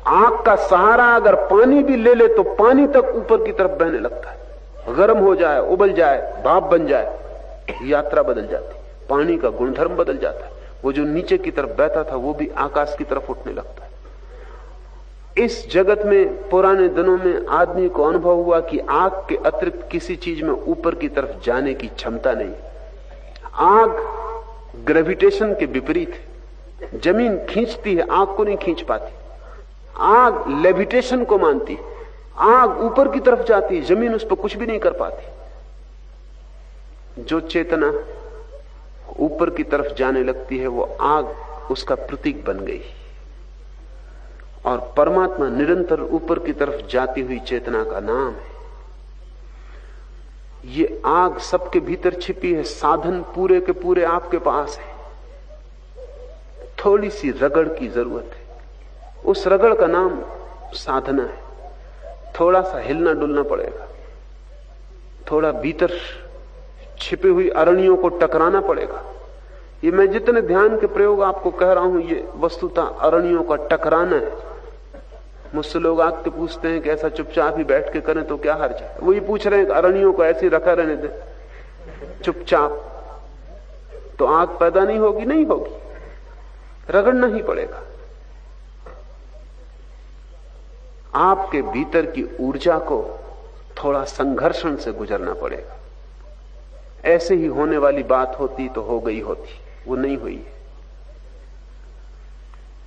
आग का सहारा अगर पानी भी ले ले तो पानी तक ऊपर की तरफ बहने लगता है, गर्म हो जाए, उबल जाए, भाप बन जाए, यात्रा बदल जाती, पानी का गुणधर्म बदल जाता है। वो जो नीचे की तरफ बहता था वो भी आकाश की तरफ उठने लगता है। इस जगत में पुराने दिनों में आदमी को अनुभव हुआ कि आग के अतिरिक्त किसी चीज में ऊपर की तरफ जाने की क्षमता नहीं। आग ग्रेविटेशन के विपरीत है, जमीन खींचती है, आग को नहीं खींच पाती। आग लेविटेशन को मानती है, आग ऊपर की तरफ जाती है, जमीन उस पर कुछ भी नहीं कर पाती। जो चेतना ऊपर की तरफ जाने लगती है वो आग उसका प्रतीक बन गई। और परमात्मा निरंतर ऊपर की तरफ जाती हुई चेतना का नाम है। ये आग सबके भीतर छिपी है, साधन पूरे के पूरे आपके पास है, थोड़ी सी रगड़ की जरूरत है। उस रगड़ का नाम साधना है। थोड़ा सा हिलना डुलना पड़ेगा, थोड़ा भीतर छिपी हुई अरणियों को टकराना पड़ेगा। ये मैं जितने ध्यान के प्रयोग आपको कह रहा हूं ये वस्तुतः अरणियों का टकराना है। मुझसे लोग आके पूछते हैं कि ऐसा चुपचाप ही बैठ के करें तो क्या हर्ज है। वो ये पूछ रहे हैं कि अरणियों को ऐसे रखा रहने दे चुपचाप, तो आग पैदा नहीं होगी? नहीं होगी, रगड़ना ही पड़ेगा। आपके भीतर की ऊर्जा को थोड़ा संघर्षण से गुजरना पड़ेगा। ऐसे ही होने वाली बात होती तो हो गई होती, वो नहीं हुई है।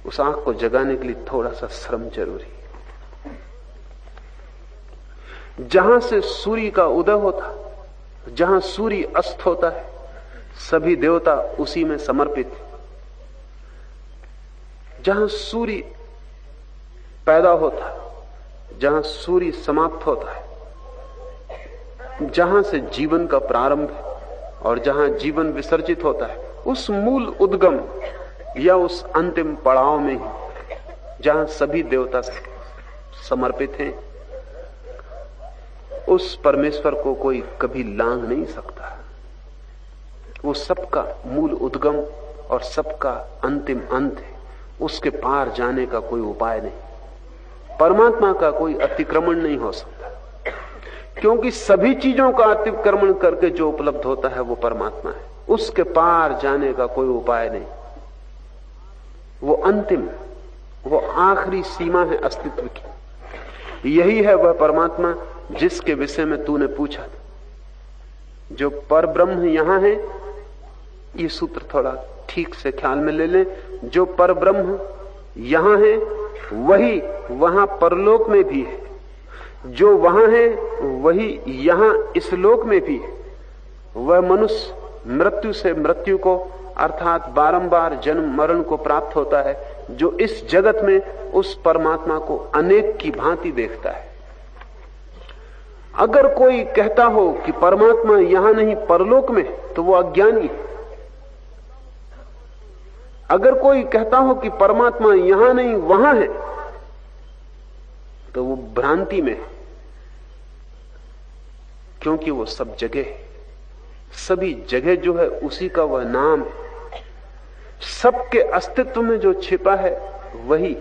उस आंख को जगाने के लिए थोड़ा सा श्रम जरूरी। जहां से सूर्य का उदय होता, जहां सूर्य अस्त होता है, सभी देवता उसी में समर्पित हैं। जहां सूर्य पैदा होता है, जहां सूर्य समाप्त होता है, जहां से जीवन का प्रारंभ है और जहां जीवन विसर्जित होता है, उस मूल उद्गम या उस अंतिम पड़ाव में ही जहां सभी देवता समर्पित हैं, उस परमेश्वर को कोई कभी लांघ नहीं सकता। वो सबका मूल उद्गम और सबका अंतिम अंत है। उसके पार जाने का कोई उपाय नहीं। परमात्मा का कोई अतिक्रमण नहीं हो सकता, क्योंकि सभी चीजों का अतिक्रमण करके जो उपलब्ध होता है वो परमात्मा है। उसके पार जाने का कोई उपाय नहीं। वो अंतिम, वो आखिरी सीमा है अस्तित्व की। यही है वह परमात्मा जिसके विषय में तूने पूछा था। जो परब्रह्म यहां है, ये सूत्र थोड़ा ठीक से ख्याल में ले लें। जो परब्रह्म यहां है वही वहां परलोक में भी है। जो वहां है वही यहां इस लोक में भी है। वह मनुष्य मृत्यु से मृत्यु को अर्थात बारंबार जन्म मरण को प्राप्त होता है, जो इस जगत में उस परमात्मा को अनेक की भांति देखता है। अगर कोई कहता हो कि परमात्मा यहां नहीं परलोक में, तो वो अज्ञानी है। अगर कोई कहता हो कि परमात्मा यहां नहीं वहां है, तो वो भ्रांति में है, क्योंकि वो सब जगह है। सभी जगह जो है उसी का वह नाम है। सबके अस्तित्व में जो छिपा है वही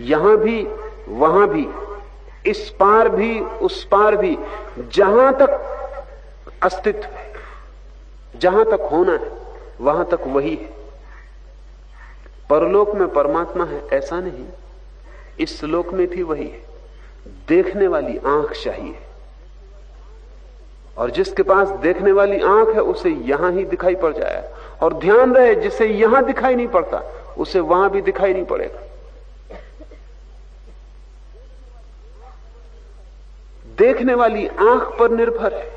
यहां भी वहां भी, इस पार भी उस पार भी, जहां तक अस्तित्व है, जहां तक होना है, वहां तक वही है। परलोक में परमात्मा है ऐसा नहीं, इस लोक में भी वही है। देखने वाली आंख चाहिए, और जिसके पास देखने वाली आंख है उसे यहां ही दिखाई पड़ जाएगा। और ध्यान रहे, जिसे यहां दिखाई नहीं पड़ता उसे वहां भी दिखाई नहीं पड़ेगा। देखने वाली आंख पर निर्भर है।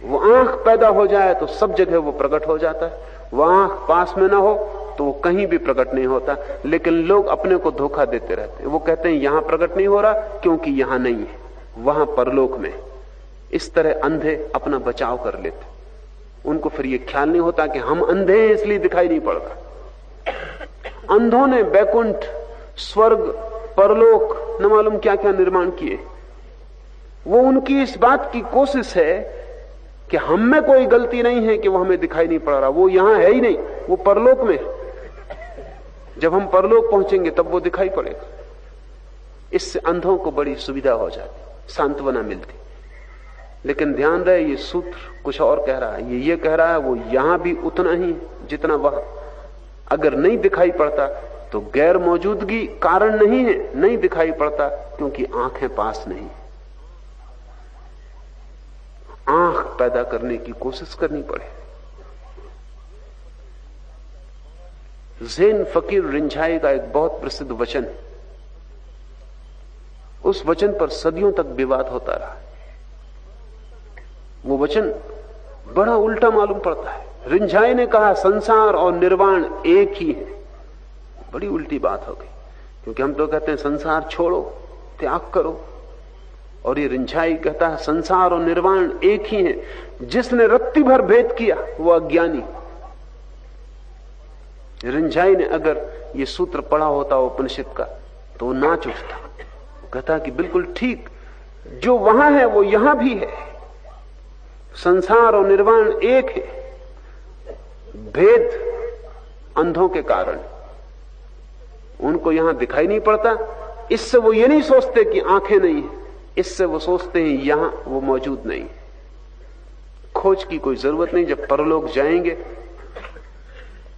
वो आंख पैदा हो जाए तो सब जगह वो प्रकट हो जाता है। वो आंख पास में ना हो तो वो कहीं भी प्रकट नहीं होता। लेकिन लोग अपने को धोखा देते रहते हैं। वो कहते हैं यहां प्रकट नहीं हो रहा क्योंकि यहां नहीं है, वहां परलोक में। इस तरह अंधे अपना बचाव कर लेते। उनको फिर ये ख्याल नहीं होता कि हम अंधे हैं इसलिए दिखाई नहीं पड़ता। अंधों ने बैकुंठ, स्वर्ग, परलोक न मालूम क्या क्या निर्माण किए। वो उनकी इस बात की कोशिश है कि हम में कोई गलती नहीं है कि वो हमें दिखाई नहीं पड़ रहा। वो यहां है ही नहीं, वो परलोक में। जब हम परलोक पहुंचेंगे तब वो दिखाई पड़ेगा। इससे अंधों को बड़ी सुविधा हो जाती, सांत्वना मिलती। लेकिन ध्यान रहे, ये सूत्र कुछ और कह रहा है। ये कह रहा है वो यहां भी उतना ही जितना वहां। अगर नहीं दिखाई पड़ता तो गैर मौजूदगी कारण नहीं है, नहीं दिखाई पड़ता क्योंकि आंखें पास नहीं। आंख पैदा करने की कोशिश करनी पड़े। ज़ेन फकीर रिंझाई का एक बहुत प्रसिद्ध वचन, उस वचन पर सदियों तक विवाद होता रहा। वो वचन बड़ा उल्टा मालूम पड़ता है। रिंझाई ने कहा संसार और निर्वाण एक ही है। बड़ी उल्टी बात हो गई, क्योंकि हम तो कहते हैं संसार छोड़ो, त्याग करो, और ये रिंझाई कहता है संसार और निर्वाण एक ही है। जिसने रत्ती भर भेद किया वो अज्ञानी। रिंझाई ने अगर ये सूत्र पढ़ा होता उपनिषद का तो वो नाच उठता। वो कहता कि बिल्कुल ठीक, जो वहां है वो यहां भी है। संसार और निर्वाण एक है। भेद अंधों के कारण उनको यहां दिखाई नहीं पड़ता। इससे वो ये नहीं सोचते कि आंखें नहीं है, इससे वो सोचते हैं यहां वो मौजूद नहीं। खोज की कोई जरूरत नहीं, जब परलोक जाएंगे।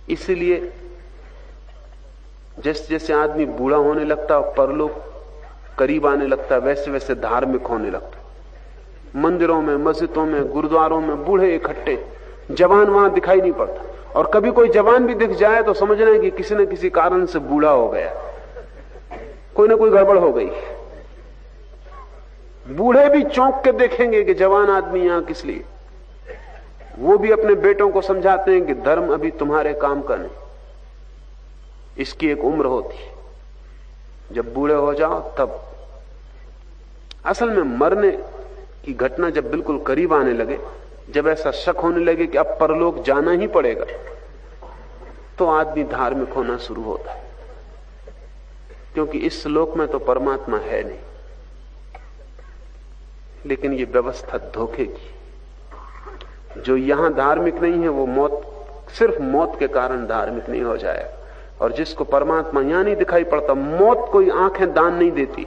इसलिए जैसे जैसे आदमी बूढ़ा होने लगता है, परलोक करीब आने लगता है, वैसे वैसे धार्मिक होने लगता है। मंदिरों में, मस्जिदों में, गुरुद्वारों में बूढ़े इकट्ठे, जवान वहां दिखाई नहीं पड़ता। और कभी कोई जवान भी दिख जाए तो समझना है कि किसी न किसी कारण से बूढ़ा हो गया, कोई ना कोई गड़बड़ हो गई। बूढ़े भी चौंक के देखेंगे कि जवान आदमी यहां किस लिए। वो भी अपने बेटों को समझाते हैं कि धर्म अभी तुम्हारे काम का नहीं, इसकी एक उम्र होती है, जब बूढ़े हो जाओ तब। असल में मरने की घटना जब बिल्कुल करीब आने लगे, जब ऐसा शक होने लगे कि अब परलोक जाना ही पड़ेगा, तो आदमी धार्मिक होना शुरू होता है, क्योंकि इस लोक में तो परमात्मा है नहीं। लेकिन ये व्यवस्था धोखे की। जो यहां धार्मिक नहीं है वो मौत, सिर्फ मौत के कारण धार्मिक नहीं हो जाएगा। और जिसको परमात्मा यहां नहीं दिखाई पड़ता, मौत कोई आंखें दान नहीं देती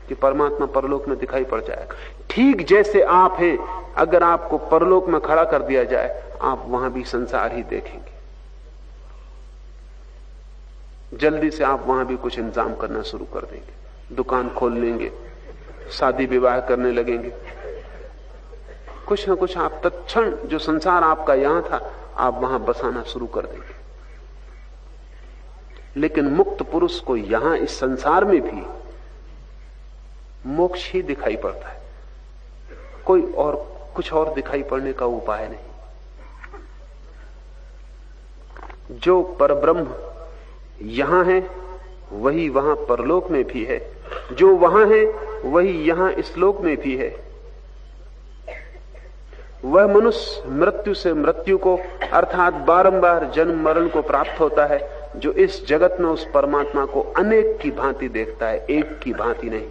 कि परमात्मा परलोक में दिखाई पड़ जाएगा। ठीक जैसे आप हैं, अगर आपको परलोक में खड़ा कर दिया जाए, आप वहां भी संसार ही देखेंगे। जल्दी से आप वहां भी कुछ इंतजाम करना शुरू कर देंगे, दुकान खोल लेंगे, शादी विवाह करने लगेंगे, कुछ ना कुछ आप तत्क्षण जो संसार आपका यहां था, आप वहां बसाना शुरू कर देंगे। लेकिन मुक्त पुरुष को यहां इस संसार में भी मोक्ष ही दिखाई पड़ता है, कोई और कुछ और दिखाई पड़ने का उपाय नहीं। जो परब्रह्म यहां है वही वहां परलोक में भी है, जो वहां है वही यहां इस लोक में भी है। वह मनुष्य मृत्यु से मृत्यु को अर्थात बारंबार जन्म मरण को प्राप्त होता है, जो इस जगत में उस परमात्मा को अनेक की भांति देखता है, एक की भांति नहीं।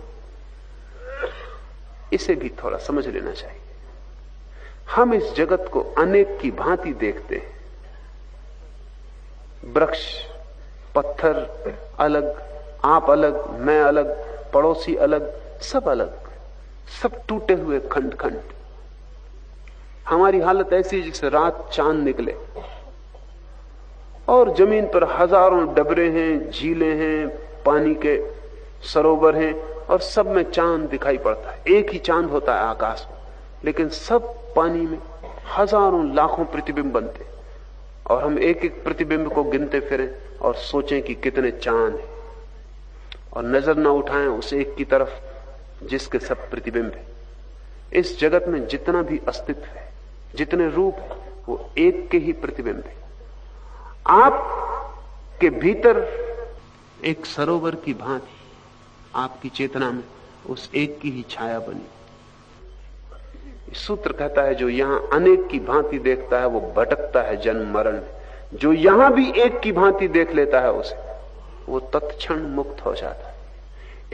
इसे भी थोड़ा समझ लेना चाहिए। हम इस जगत को अनेक की भांति देखते हैं। वृक्ष, पत्थर अलग, आप अलग, मैं अलग, पड़ोसी अलग, सब अलग, सब टूटे हुए खंड खंड। हमारी हालत ऐसी जैसे रात चांद निकले और जमीन पर हजारों डबरे हैं, झीलें हैं, पानी के सरोवर हैं, और सब में चांद दिखाई पड़ता है। एक ही चांद होता है आकाश में, लेकिन सब पानी में हजारों लाखों प्रतिबिंब बनते, और हम एक एक प्रतिबिंब को गिनते फिरें और सोचें कि कितने चांद हैं, और नजर ना उठाएं उस एक की तरफ जिसके सब प्रतिबिंब है। इस जगत में जितना भी अस्तित्व है, जितने रूप है, वो एक के ही प्रतिबिंब है। आपके भीतर एक सरोवर की भांति आपकी चेतना में उस एक की ही छाया बनी। सूत्र कहता है, जो यहां अनेक की भांति देखता है वो भटकता है जन्म मरण में, जो यहां भी एक की भांति देख लेता है उसे, वो तत्क्षण मुक्त हो जाता है।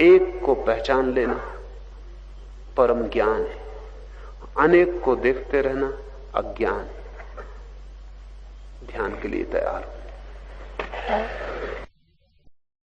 एक को पहचान लेना परम ज्ञान है, अनेक को देखते रहना अज्ञान है। ध्यान के लिए तैयार हो।